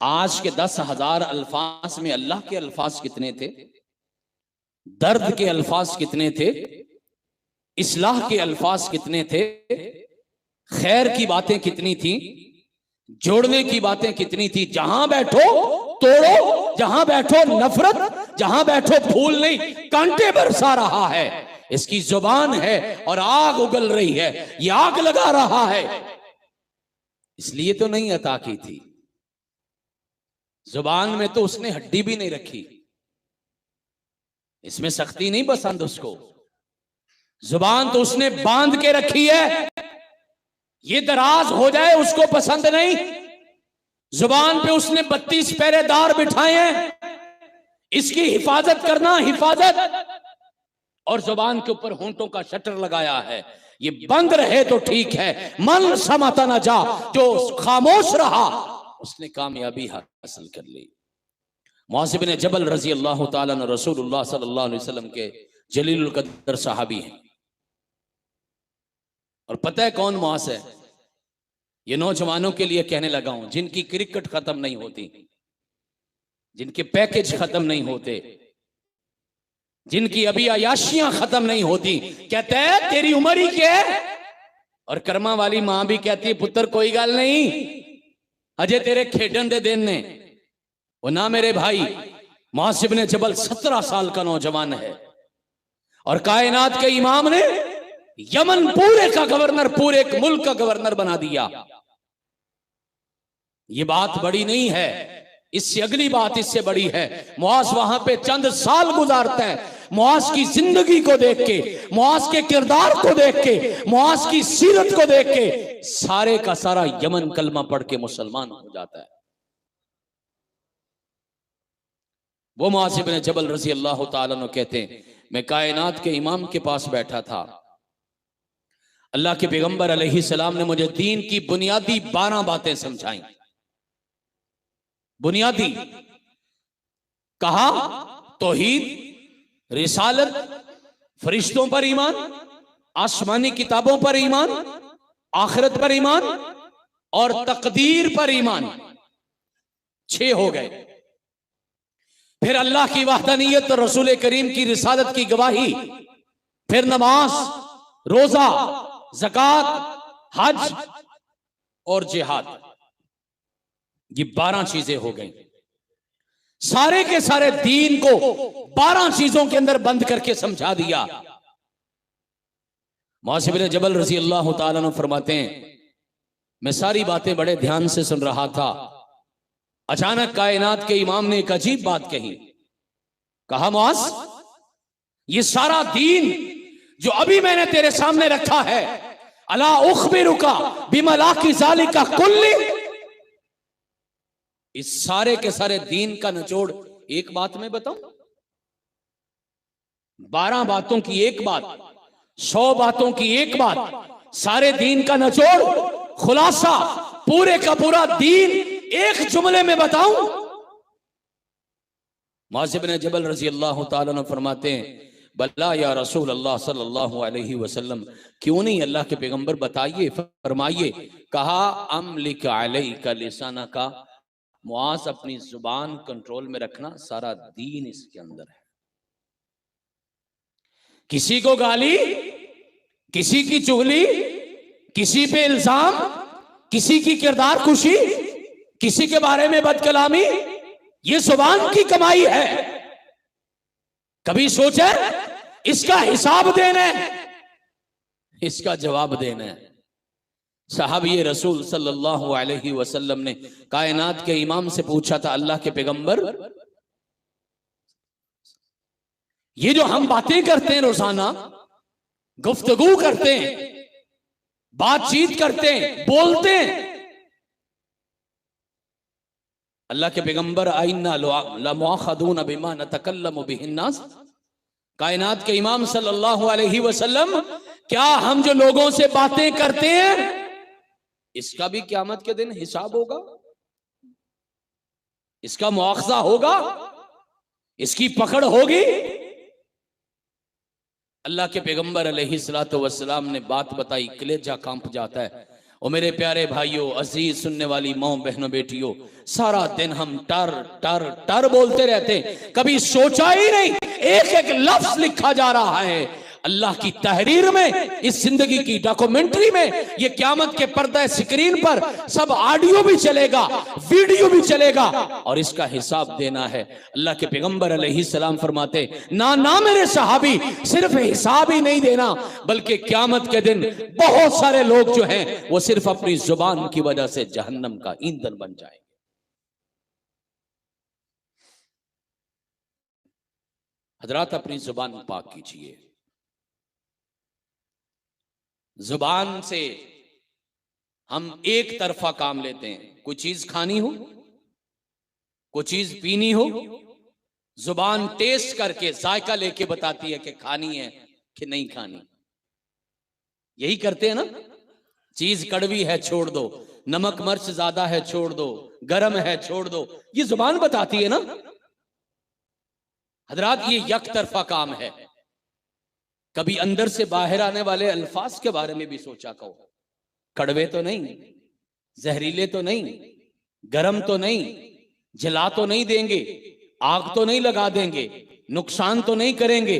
आज के 10,000 अल्फाज में अल्लाह के अल्फाज कितने थे, दर्द के अल्फाज कितने थे, इस्लाह के अल्फाज कितने थे, खैर की बातें कितनी थी, जोड़ने की बातें कितनी थी। जहां बैठो तोड़ो, जहां बैठो नफरत, जहां बैठो भूल नहीं, कांटे बरसा रहा है। इसकी जुबान है और आग उगल रही है, ये आग लगा रहा है। इसलिए तो नहीं अता की थी। जुबान में तो उसने हड्डी भी नहीं रखी, इसमें सख्ती नहीं पसंद उसको। जुबान तो उसने बांध के रखी है, ये दराज हो जाए उसको पसंद नहीं। जुबान पे उसने 32 पहरेदार बिठाए हैं, इसकी हिफाजत करना, हिफाजत। और जुबान के ऊपर होंठों का शटर लगाया है, ये बंद रहे तो ठीक है, मन समाता ना जा। जो खामोश रहा उसने कामयाबी हासिल कर ली। मुआज़ बिन जबल रजी अल्लाह तआला अन्हु रसूलुल्लाह सल्लल्लाहु अलैहि वसल्लम के जलीलुल कद्र सहाबी हैं। और पता है कौन मुआज़ है? ये नौजवानों के लिए कहने लगा हूं, जिनकी क्रिकेट खत्म नहीं होती, जिनके पैकेज खत्म नहीं होते, जिनकी अभी अयाशियां खत्म नहीं होती। कहते हैं तेरी उम्र ही क्या है? और कर्मा वाली मां भी कहती है, पुत्र कोई गल नहीं, अजय तेरे खेडन दे दिन ने। वो ना मेरे भाई, मुआज़ बिन जबल 17 साल का नौजवान है, और कायनात के इमाम ने यमन पूरे का गवर्नर, पूरे एक मुल्क का गवर्नर बना दिया। ये बात बड़ी नहीं है, इससे अगली बात इससे बड़ी है। मुआज़ वहां पे चंद साल गुजारता है, मुआज की जिंदगी को देख के, मुआज के किरदार को देख के, मुआज की सीरत को देख के सारे का सारा यमन कलमा पढ़ के मुसलमान हो जाता है। वो मुआज इब्न जबल रजी अल्लाह ताला अन्हु कहते हैं, मैं कायनात के इमाम के पास बैठा था, अल्लाह के पैगंबर अलैहिस्सलाम ने मुझे दीन की बुनियादी 12 बातें समझाई। बुनियादी कहा तौहीद, रिसालत, फरिश्तों पर ईमान, आसमानी किताबों पर ईमान, आखिरत पर ईमान और तकदीर पर ईमान। 6 हो गए। फिर अल्लाह की वहदानियत और रसूल करीम की रिसालत की गवाही, फिर नमाज, रोजा, ज़कात, हज और जिहाद। ये 12 चीजें हो गई। सारे के सारे दीन को 12 चीजों के अंदर बंद करके समझा दिया। मुआज़ इब्न जबल रज़ी अल्लाह ताला अन्हु फरमाते हैं, मैं सारी बातें बड़े ध्यान से सुन रहा था, अचानक कायनात के इमाम ने एक अजीब बात कही। कहा, मुआज़, ये सारा दीन जो अभी मैंने तेरे सामने रखा है, अला उखबिरुका बिमलाकी ज़ालिका कुल्ली, इस सारे के सारे दीन का निचोड़ एक बात में बताऊं? 12 बातों की एक बात, 100 बातों की एक बात, सारे दीन का निचोड़, खुलासा, पूरे का पूरा दीन एक जुमले में बताऊं? मुआज़ इब्न जबल रज़ी अल्लाह ताला अन्हु फरमाते हैं, बल्ला या रसूल अल्लाह सल्लल्लाहु अलैहि वसल्लम, क्यों नहीं अल्लाह के पैगंबर, बताइए, फरमाइए। कहा, अमलिक अलैका लिसानका, मुआज़ अपनी जुबान कंट्रोल में रखना, सारा दीन इसके अंदर है। किसी को गाली, किसी की चुगली, किसी पे इल्जाम, किसी की किरदार कुशी, किसी के बारे में बदकलामी, ये जुबान की कमाई है। कभी सोचे इसका हिसाब देना है, इसका जवाब देना है। साहबी रसूल सल्लल्लाहु अलैहि वसल्लम ने कायनात के इमाम से पूछा था, अल्लाह के पैगंबर, ये जो हम बातें करते हैं, रोजाना गुफ्तगू करते हैं, बातचीत करते हैं, बोलते हैं, अल्लाह के पैगंबर, आइन्ना लमुआखदून बिमा नतकल्लमु बिहिन्नास, कायनात के इमाम सल्लल्लाहु अलैहि वसल्लम, क्या हम जो लोगों से बातें करते हैं, इसका भी क़यामत के दिन हिसाब होगा? इसका मुआखजा होगा? इसकी पकड़ होगी? अल्लाह के पैगंबर अलैहिस्सलातु वस्सलाम ने बात बताई, कलेजा कांप जाता है। और मेरे प्यारे भाइयों, अजीज सुनने वाली माओ, बहनों, बेटियों, सारा दिन हम टर टर टर बोलते रहते हैं, कभी सोचा ही नहीं एक एक लफ्ज लिखा जा रहा है अल्लाह की तहरीर में, इस जिंदगी की डॉक्यूमेंट्री में। ये क़यामत के पर्दा स्क्रीन पर सब ऑडियो भी चलेगा, वीडियो भी चलेगा, और इसका हिसाब देना है। अल्लाह के पैगंबर अलैहिस्सलाम फरमाते, ना ना मेरे सहाबी, सिर्फ हिसाब ही नहीं देना, बल्कि क़यामत के दिन बहुत सारे लोग जो हैं वो सिर्फ अपनी जुबान की वजह से जहन्नम का ईंधन बन जाएंगे। हजरात, अपनी जुबान पाक कीजिए। जुबान से हम एक तरफा काम लेते हैं। कोई चीज खानी हो, कोई चीज पीनी हो, जुबान टेस्ट करके जायका लेके बताती है कि खानी है कि नहीं खानी। यही करते हैं ना। चीज कड़वी है छोड़ दो, नमक मिर्च ज्यादा है छोड़ दो, गरम है छोड़ दो, ये जुबान बताती है ना। हजरात, ये एक तरफा काम है। कभी अंदर से बाहर आने वाले अल्फाज के बारे में भी सोचा करो। कड़वे तो नहीं, जहरीले तो नहीं, गरम तो नहीं, जला तो नहीं देंगे, आग तो नहीं लगा देंगे, नुकसान तो नहीं करेंगे,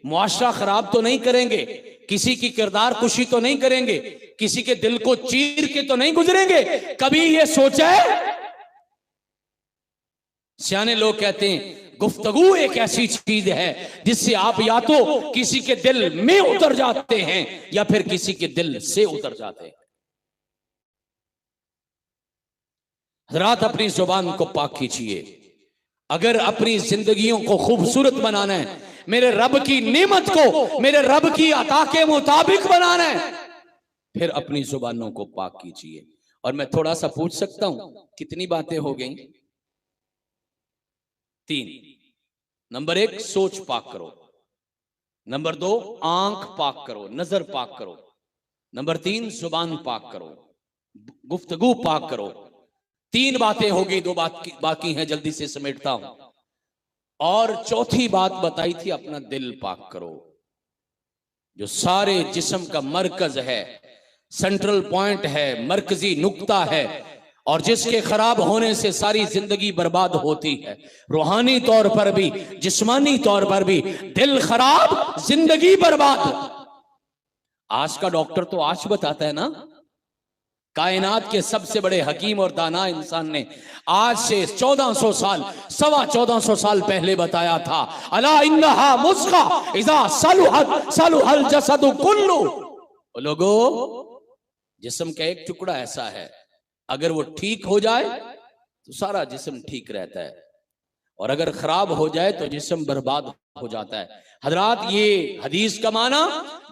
मुआशरा खराब तो नहीं करेंगे, किसी की किरदार कुशी तो नहीं करेंगे, किसी के दिल को चीर के तो नहीं गुजरेंगे। कभी ये सोचा है? सियाने लोग कहते हैं गुफ्तगू एक ऐसी चीज है जिससे आप या तो किसी के दिल में उतर जाते हैं या फिर किसी के दिल से उतर जाते हैं। हजरात, अपनी जुबान को पाक कीजिए। अगर अपनी जिंदगियों को खूबसूरत बनाना है, मेरे रब की नेमत को मेरे रब की अता के मुताबिक बनाना है, फिर अपनी जुबानों को पाक कीजिए। और मैं थोड़ा सा पूछ सकता हूं, कितनी बातें हो गई? 3। नंबर 1 सोच पाक करो, नंबर 2 आंख पाक करो, नजर पाक करो, नंबर 3 जुबान पाक करो, गुफ्तगू पाक करो। 3 बातें हो गई, 2 बाकी हैं, जल्दी से समेटता हूं। और चौथी बात बताई थी, अपना दिल पाक करो, जो सारे जिस्म का मरकज है, सेंट्रल पॉइंट है, मरकजी नुक्ता है, और जिसके खराब होने से सारी जिंदगी बर्बाद होती है, रूहानी तौर पर भी जिस्मानी तौर पर भी। दिल खराब जिंदगी बर्बाद। आज का डॉक्टर तो आज बताता है ना, कायनात के सबसे बड़े हकीम और दाना इंसान ने आज से 1400 साल 1450 साल पहले बताया था, अला इन्नहा मुस्का इज़ा सलुहत सलुहल जसदु कुल्लु। लोगो, जिस्म का एक टुकड़ा ऐसा है, अगर वो ठीक हो जाए तो सारा जिस्म ठीक रहता है, और अगर खराब हो जाए तो जिस्म बर्बाद हो जाता है। हजरात, ये हदीस का माना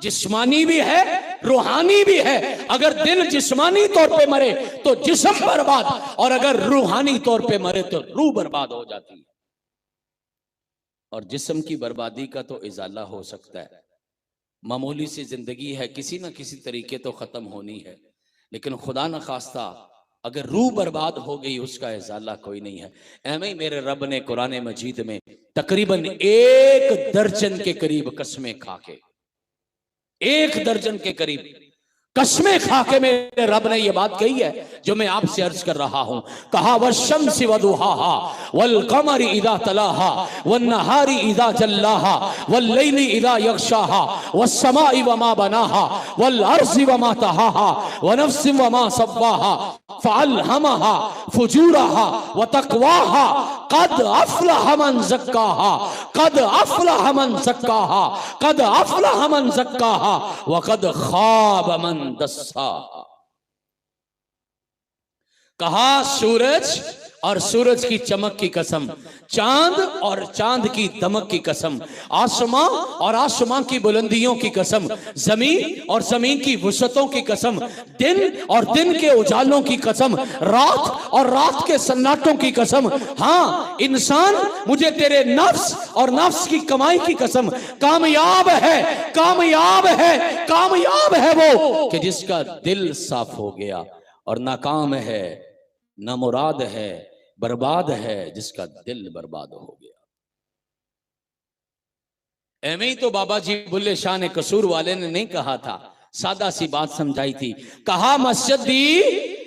जिस्मानी भी है, रूहानी भी है। अगर दिल जिस्मानी तौर पे मरे तो जिस्म बर्बाद, और अगर रूहानी तौर पे मरे तो रूह बर्बाद हो जाती है। और जिस्म की बर्बादी का तो इजाला हो सकता है, मामूली सी जिंदगी है, किसी ना किसी तरीके तो खत्म होनी है, लेकिन खुदा न खास्ता अगर रूह बर्बाद हो गई, उसका इजाला कोई नहीं है। ऐਵੇਂ ही मेरे रब ने कुरान मजीद में तकरीबन 1 दर्जन के करीब कसमें खाके, 1 दर्जन के करीब कसमें खाके मेरे रब ने यह बात कही है जो मैं आपसे अर्ज कर रहा हूं। कहा वश्शम्सि वदुहाहा वल कमरि इज़ा तलाहा वन नहारी इज़ा जल्लाहा वल लैली इज़ा यग़शाहा वस समाई वमा बनाहा वल अर्ज़ि वमा तहाहा व नफ्सिन वमा सव्वाहा फ़अल्हमहा फुजूरहा व तक़वाहा क़द अफ़लह मन ज़क्काहा क़द अफ़लह मन ज़क्काहा क़द अफ़लह मन ज़क्काहा व क़द ख़ाब मन दस्साहा। कहा सूरज और सूरज की चमक की कसम, चांद और चांद की दमक की कसम, आसमां और आसमां की बुलंदियों की कसम, जमीन और जमीन की वुसअतों की कसम, दिन और दिन के उजालों की कसम, रात और रात के सन्नाटों की कसम। हाँ इंसान, मुझे तेरे नफ्स और नफ्स की कमाई की कसम। कामयाब है, कामयाब है, कामयाब है वो कि जिसका दिल साफ हो गया, और नाकाम है, नामुराद है, बर्बाद है जिसका दिल बर्बाद हो गया। ऐਵੇਂ ही तो बाबा जी बुल्ले शाह ने कसूर वाले ने नहीं कहा था, सादा सी बात समझाई थी। कहा मस्जिद दी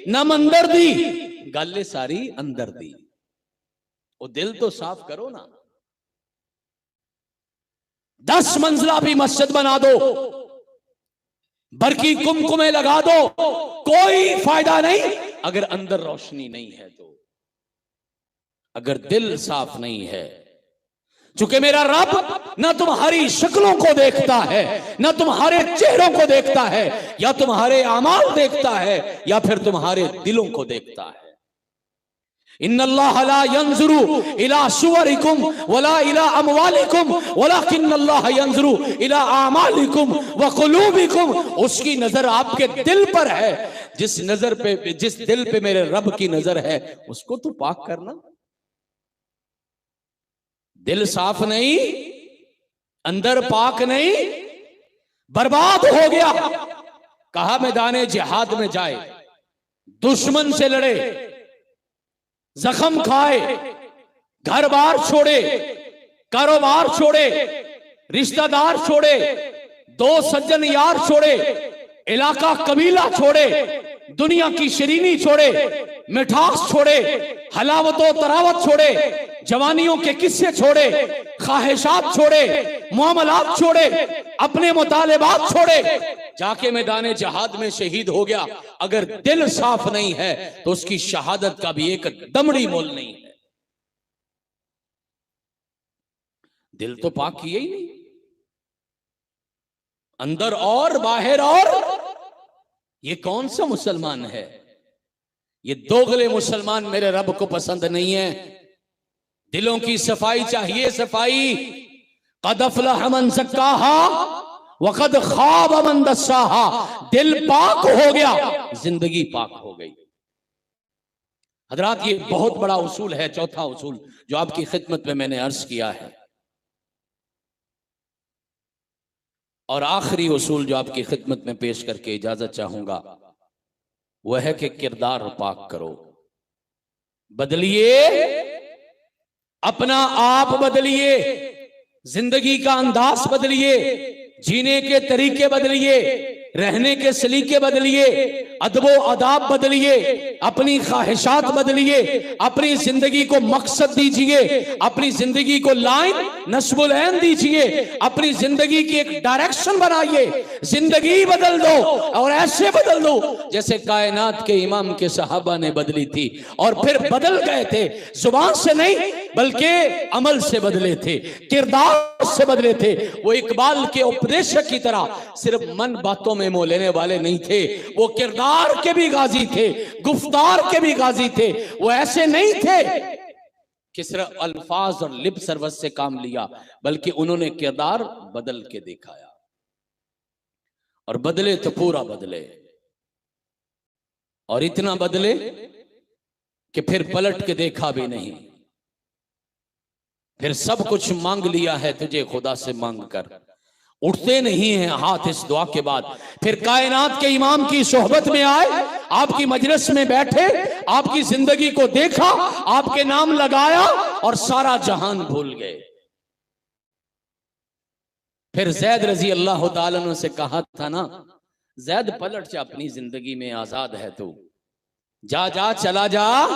न मंदिर दी, गल सारी अंदर दी। वो दिल तो साफ करो ना। 10 मंजिला भी मस्जिद बना दो, बरकी कुमकुमे लगा दो, कोई फायदा नहीं अगर अंदर रोशनी नहीं है तो, अगर दिल साफ नहीं है। चूंकि मेरा रब ना तुम्हारी शक्लों को देखता है, ना तुम्हारे चेहरों को देखता है, या तुम्हारे अमाल देखता है, या फिर तुम्हारे दिलों को देखता है। इन्नल्लाह ला यंजुरु इला सुवरिकुम वला इला अमवालिकुम वलाकिन्नल्लाह यंजुरु इला आमालिकुम व कुलूबिकुम। उसकी नजर आपके दिल पर है। जिस नजर पे, जिस दिल पे मेरे रब की नजर है, उसको तो पाक करना। दिल साफ नहीं, अंदर पाक नहीं, बर्बाद हो गया। कहा मैदाने जिहाद में जाए, दुश्मन से लड़े, जख्म खाए, घर बार छोड़े, कारोबार छोड़े, रिश्तेदार छोड़े, 2 सज्जन यार छोड़े, इलाका कबीला छोड़े, दुनिया की शरीनी छोड़े, मिठास छोड़े, हलावतो तरावत छोड़े, जवानियों के किस्से छोड़े, ख्वाहिशात छोड़े, मामलात छोड़े, अपने मुतालिबात छोड़े, जाके मैदान जहाद में शहीद हो गया। अगर दिल साफ नहीं है तो उसकी शहादत का भी एक दमड़ी मोल नहीं है। दिल तो पाक किए ही नहीं, अंदर और बाहर और। ये कौन सा मुसलमान है? ये दोगले मुसलमान मेरे रब को पसंद नहीं है। दिलों की सफाई चाहिए, सफाई। क़द अफ़लह मन ज़क्काहा व क़द ख़ाब मन दस्साहा। दिल पाक हो गया, जिंदगी पाक हो गई। हजरात, ये बहुत बड़ा उसूल है, चौथा उसूल जो आपकी खिदमत में मैंने अर्ज किया है। और आखिरी उसूल जो आपकी खिदमत में पेश करके इजाजत चाहूंगा वह है कि किरदार पाक करो, बदलिए, अपना आप बदलिए, जिंदगी का अंदाज बदलिए, जीने के तरीके बदलिए, रहने के सलीके बदलिए, अदबो अदाब बदलिए, अपनी ख्वाहिशात बदलिए, अपनी जिंदगी को मकसद दीजिए, अपनी जिंदगी को लाइन नस्बुल ऐन दीजिए, अपनी जिंदगी की एक डायरेक्शन बनाइए, जिंदगी बदल दो और ऐसे बदल दो जैसे कायनात के इमाम के सहाबा ने बदली थी और फिर बदल गए थे। जुबान से नहीं बल्कि अमल से बदले थे, किरदार से बदले थे। वो इकबाल के उपदेशक की तरह सिर्फ मन बातों में मोह लेने वाले नहीं थे, वो किरदार के भी गाजी थे, गुफ्तार के भी गाजी थे। वो ऐसे नहीं थे कि सिर्फ अल्फाज और लिप सर्विस से काम लिया, बल्कि उन्होंने किरदार बदल के दिखाया और बदले तो पूरा बदले, और इतना बदले कि फिर पलट के देखा भी नहीं। फिर सब कुछ मांग लिया है तुझे खुदा से मांग कर, उठते नहीं हैं हाथ इस दुआ के बाद। फिर कायनात के इमाम की सोहबत में आए, आपकी मजलिस में बैठे, आपकी जिंदगी को देखा, आपके नाम लगाया और सारा जहान भूल गए। फिर जैद रजी अल्लाह ताला अन्हु से कहा था ना, जैद पलट जा, अपनी जिंदगी में आजाद है तू, जा जा चला जा,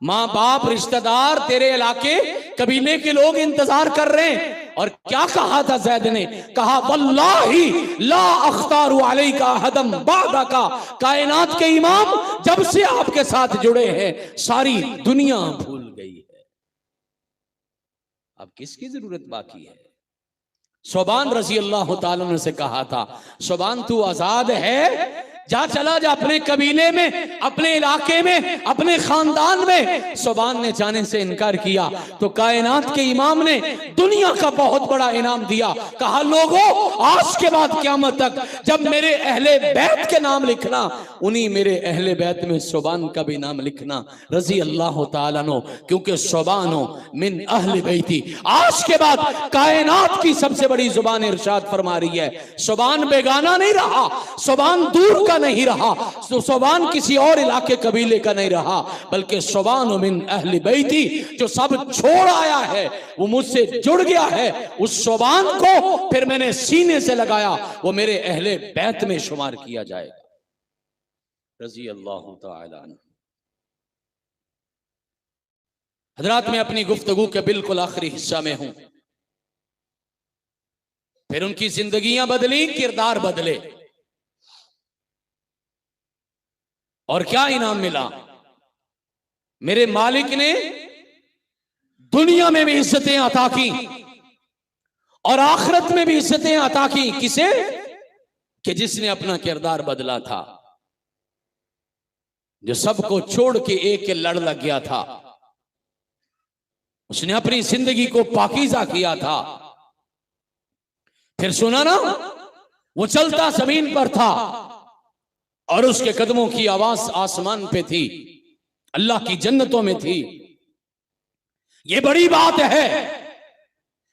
माँ बाप रिश्तेदार तेरे इलाके कबीले के लोग इंतजार कर रहे हैं। और क्या कहा था जैद ने, कहा वल्लाही ला अख्तारु अलैका हदम बादा का, कायनात के इमाम जब से आपके साथ जुड़े हैं सारी दुनिया भूल गई है, अब किसकी जरूरत बाकी है। सोबान रजी अल्लाह ताला से कहा था, सोबान तू आजाद है, जा चला जा अपने कबीले में, अपने इलाके में, अपने खानदान में। सोबान ने जाने से इनकार किया तो कायनात के इमाम ने दुनिया का बहुत बड़ा इनाम दिया। कहा लोगों, आज के बाद क़यामत तक जब मेरे अहले बैत के नाम लिखना, उन्हीं मेरे अहले बैत में सोबान का भी नाम लिखना, रजी अल्लाह ताला अन्हु, क्योंकि सोबानो मिन अहले बैती। आज के बाद कायनात की सबसे बड़ी जुबान इरशाद फरमा रही है, सोबान बेगाना नहीं रहा, सोबान दूर का नहीं रहा, सोबान किसी और इलाके कबीले का नहीं रहा, बल्कि सोबान मिन अहले बैती, जो सब छोड़ आया है वो मुझसे जुड़ गया है। उस सोबान को फिर मैंने सीने से लगाया, वो मेरे अहले बैत में शुमार किया जाएगा। रजी अल्लाह ताला अन्हु। हजरात, मैं अपनी गुफ्तगू के बिल्कुल आखिरी हिस्सा में हूं। फिर उनकी जिंदगियां बदली, किरदार बदले, और क्या इनाम मिला। मेरे मालिक ने दुनिया में भी इज्जतें अता की और आखिरत में भी इज्जतें अता की। किसे? कि जिसने अपना किरदार बदला था, जो सबको छोड़ के एक के लड़ लग गया था, उसने अपनी जिंदगी को पाकीज़ा किया था। फिर सुना ना, वो चलता जमीन पर था और उसके कदमों की आवाज आसमान पे थी, अल्लाह की जन्नतों में थी। ये बड़ी बात है,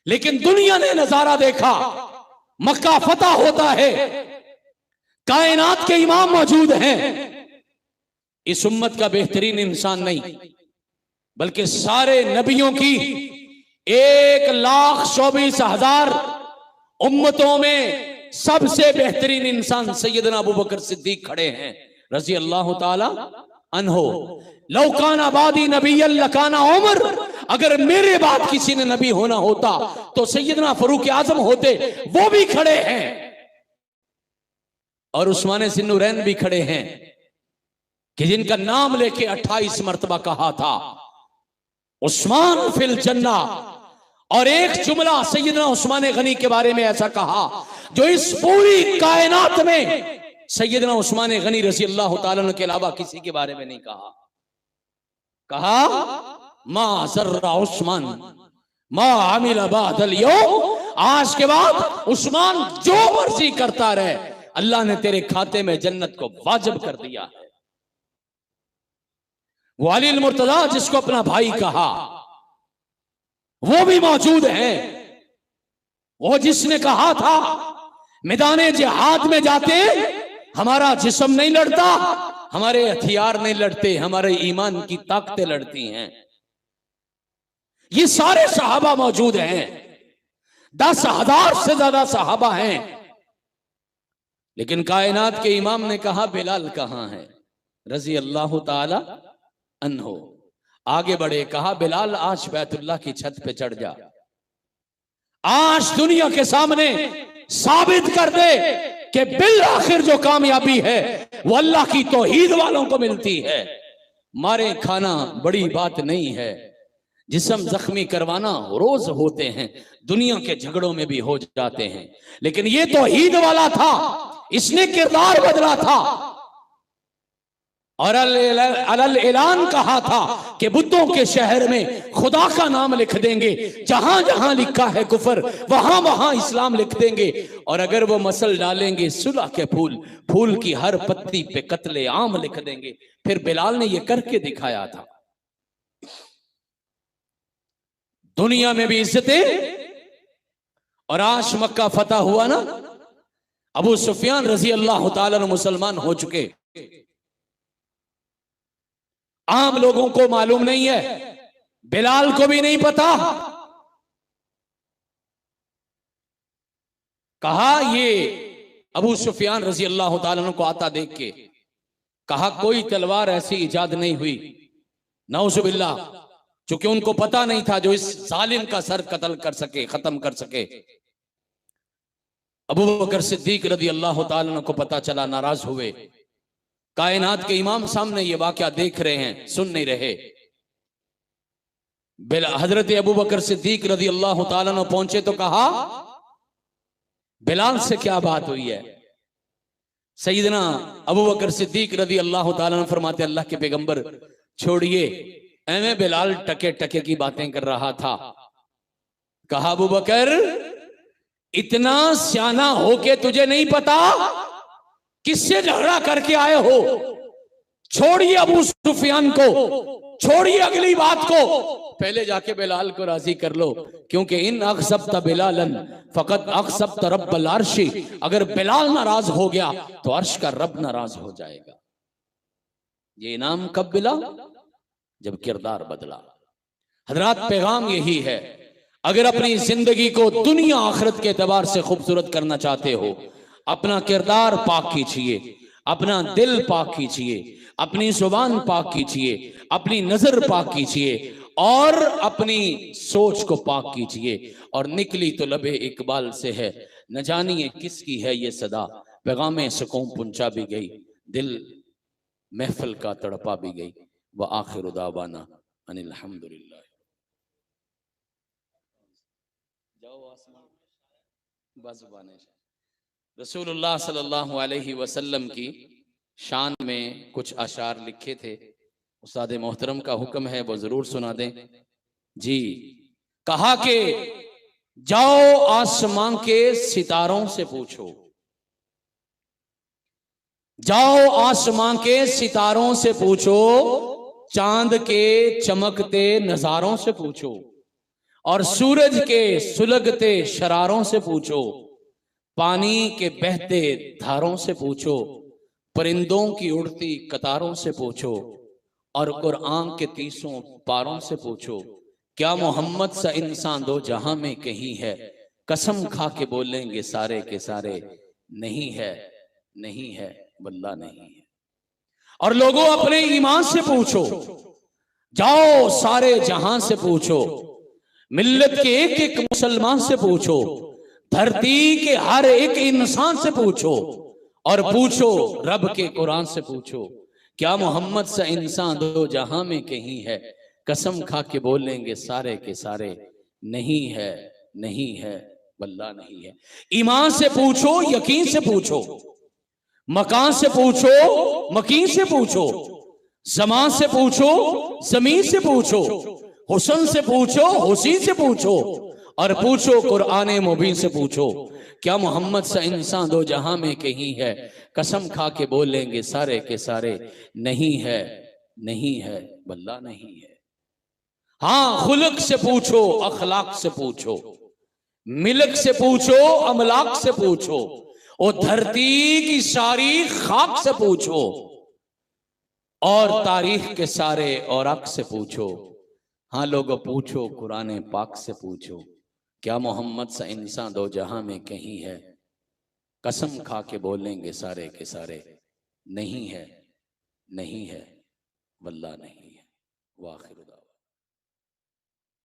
लेकिन दुनिया ने नजारा देखा, मक्का फतह होता है, कायनात के इमाम मौजूद हैं। इस उम्मत का बेहतरीन इंसान नहीं, बल्कि सारे नबियों की 1,24,000 उम्मतों में सबसे बेहतरीन इंसान सैयदना अबू बकर सिद्दीक खड़े हैं, रजी अल्लाह ताला अन्हो। लौकाना बादी नबी लकाना उमर, अगर मेरे बाद किसी ने नबी होना होता तो सैयदना फरूक आजम होते, वो भी खड़े हैं। और उस्मान ज़िन्नुरैन भी खड़े हैं कि जिनका नाम लेके 28 मर्तबा कहा था उस्मान फिल जन्ना। और एक जुमला सैयदना उस्मान गनी के बारे में ऐसा कहा जो इस पूरी कायनात में सैयदना उस्मान गनी रज़ी अल्लाह ताला के अलावा किसी के बारे में नहीं कहा। कहा मा ज़र्रा उस्मान मा अमिल बादल यौम आज के बाद उस्मान जो मर्जी करता रहे, अल्लाह ने तेरे खाते में जन्नत को वाजिब कर दिया है। वो अली मुर्तजा जिसको अपना भाई कहा, वो भी मौजूद है। वो जिसने कहा था मैदाने जिहाद में जाते हमारा जिस्म नहीं लड़ता, हमारे हथियार नहीं लड़ते, हमारे ईमान की ताकतें लड़ती हैं। ये सारे सहाबा मौजूद हैं, 10,000 से ज्यादा सहाबा हैं। लेकिन कायनात के इमाम ने कहा बिलाल कहां है, रजी अल्लाह ताला अन्हो। आगे बढ़े, कहा बिलाल आज बैतुल्लाह की छत पे चढ़ जा, आज दुनिया के सामने साबित कर दे कि बिल आखिर जो कामयाबी है वो अल्लाह की तौहीद वालों को मिलती है। मारे खाना बड़ी बात नहीं है, जिस्म जख्मी करवाना रोज होते हैं, दुनिया के झगड़ों में भी हो जाते हैं। लेकिन ये तौहीद वाला था, इसने किरदार बदला था और अलल ऐलान कहा था कि बुतों के शहर में खुदा का नाम लिख देंगे, जहां जहां लिखा है कुफर वहां वहां इस्लाम लिख देंगे। और अगर वो मसल डालेंगे सुलह के फूल, फूल की हर पत्ती पे कत्ले आम लिख देंगे। फिर बिलाल ने ये करके दिखाया था। दुनिया में भी इज्जतें, और आज मक्का फतह हुआ ना, अबू सुफियान रजी अल्लाह ताला मुसलमान हो चुके, आम लोगों को मालूम नहीं है, बिलाल को भी नहीं पता। कहा ये अबू सुफियान रजी अल्लाह ताला को आता देख के कहा कोई तलवार ऐसी इजाद नहीं हुई, नऊजुबिल्लाह, चूंकि उनको पता नहीं था जो इस जालिम का सर कत्ल कर सके, खत्म कर सके। अबू बकर सिद्दीक रजी अल्लाह ताला को पता चला, नाराज हुए। कायनात के इमाम सामने ये वाकया देख रहे हैं, सुन नहीं रहे। हजरत अबू बकर सिद्दीक रजी अल्लाह ताला पहुंचे तो कहा बिलाल से क्या बात हुई है। सईदना अबू बकर सिद्दीक रजी अल्लाह ताला फरमाते अल्लाह के पैगंबर छोड़िए, एवं बिलाल टके टके की बातें कर रहा था। कहा अबू बकर इतना सियाना होके तुझे नहीं पता किससे झगड़ा करके आए हो? छोड़िए अबू सुफियान को, छोड़िए अगली बात को, पहले जाके बिलाल को राजी कर लो, क्योंकि इन अक़सब्त बिलालन फ़क़त अक़सब्त रब्बल अर्शी, अगर बिलाल नाराज हो गया तो अर्श का रब नाराज हो जाएगा। ये इनाम कब मिला? जब किरदार बदला। हजरात पैगाम यही है, अगर अपनी जिंदगी को दुनिया आखिरत के एतबार से खूबसूरत करना चाहते हो, अपना किरदार पाक कीजिए, अपना दिल पाक कीजिए, अपनी जुबान पाक कीजिए, अपनी नजर पाक कीजिए और अपनी सोच को पाक कीजिए। और निकली तो लबे इकबाल से है, न जानिए किसकी है ये सदा, पैगाम सुकून पहुंचा भी गई, दिल महफिल का तड़पा भी गई। व आखिर दावाना अनिल हम्दुलिल्लाह। रसूलुल्लाह सल्लल्लाहु अलैहि वसल्लम की शान में कुछ अशार लिखे थे, उस्ताद मोहतरम का हुक्म है वो जरूर सुना दें जी। कहा कि जाओ आसमां के सितारों से पूछो, जाओ आसमां के सितारों से पूछो, चांद के चमकते नजारों से पूछो, और सूरज के सुलगते शरारों से पूछो, पानी के बहते धारों से पूछो, परिंदों की उड़ती कतारों से पूछो, और कुरान के 30 पारों से पूछो, क्या मोहम्मद सा इंसान दो जहां में कहीं है? कसम खा के बोलेंगे सारे के सारे, नहीं है, नहीं है, वल्लाह नहीं है। और लोगों अपने ईमान से पूछो, जाओ सारे जहां से पूछो, मिल्लत के एक एक मुसलमान से पूछो, धरती के हर एक इंसान से पूछो, और पूछो रब के कुरान से पूछो, क्या मोहम्मद सा इंसान दो जहां में कहीं है? कसम खा के बोलेंगे सारे के सारे, नहीं है, नहीं है, वल्लाह नहीं है। ईमान से पूछो, यकीन से पूछो, मकान से पूछो, मकीन से पूछो, ज़मान से पूछो, जमीन से पूछो, हुस्न से पूछो, हुसीन से पूछो, और पूछो कुरान मुबीन से पूछो, क्या मोहम्मद सा इंसान दो जहां में कहीं है? कसम खा के बोलेंगे सारे के सारे, नहीं है, नहीं है, वल्लाह नहीं है। हाँ, खुलक से पूछो, अखलाक से पूछो, मिलक से पूछो, अमलाक से पूछो, और धरती की सारी खाक से पूछो, और तारीख के सारे औराक से पूछो। हाँ लोगों, पूछो कुरान पाक से पूछो, क्या मोहम्मद सा इंसान दो जहां में कहीं है? कसम खा के बोलेंगे सारे के सारे, नहीं है, नहीं है, वल्लाह नहीं है। वाखिर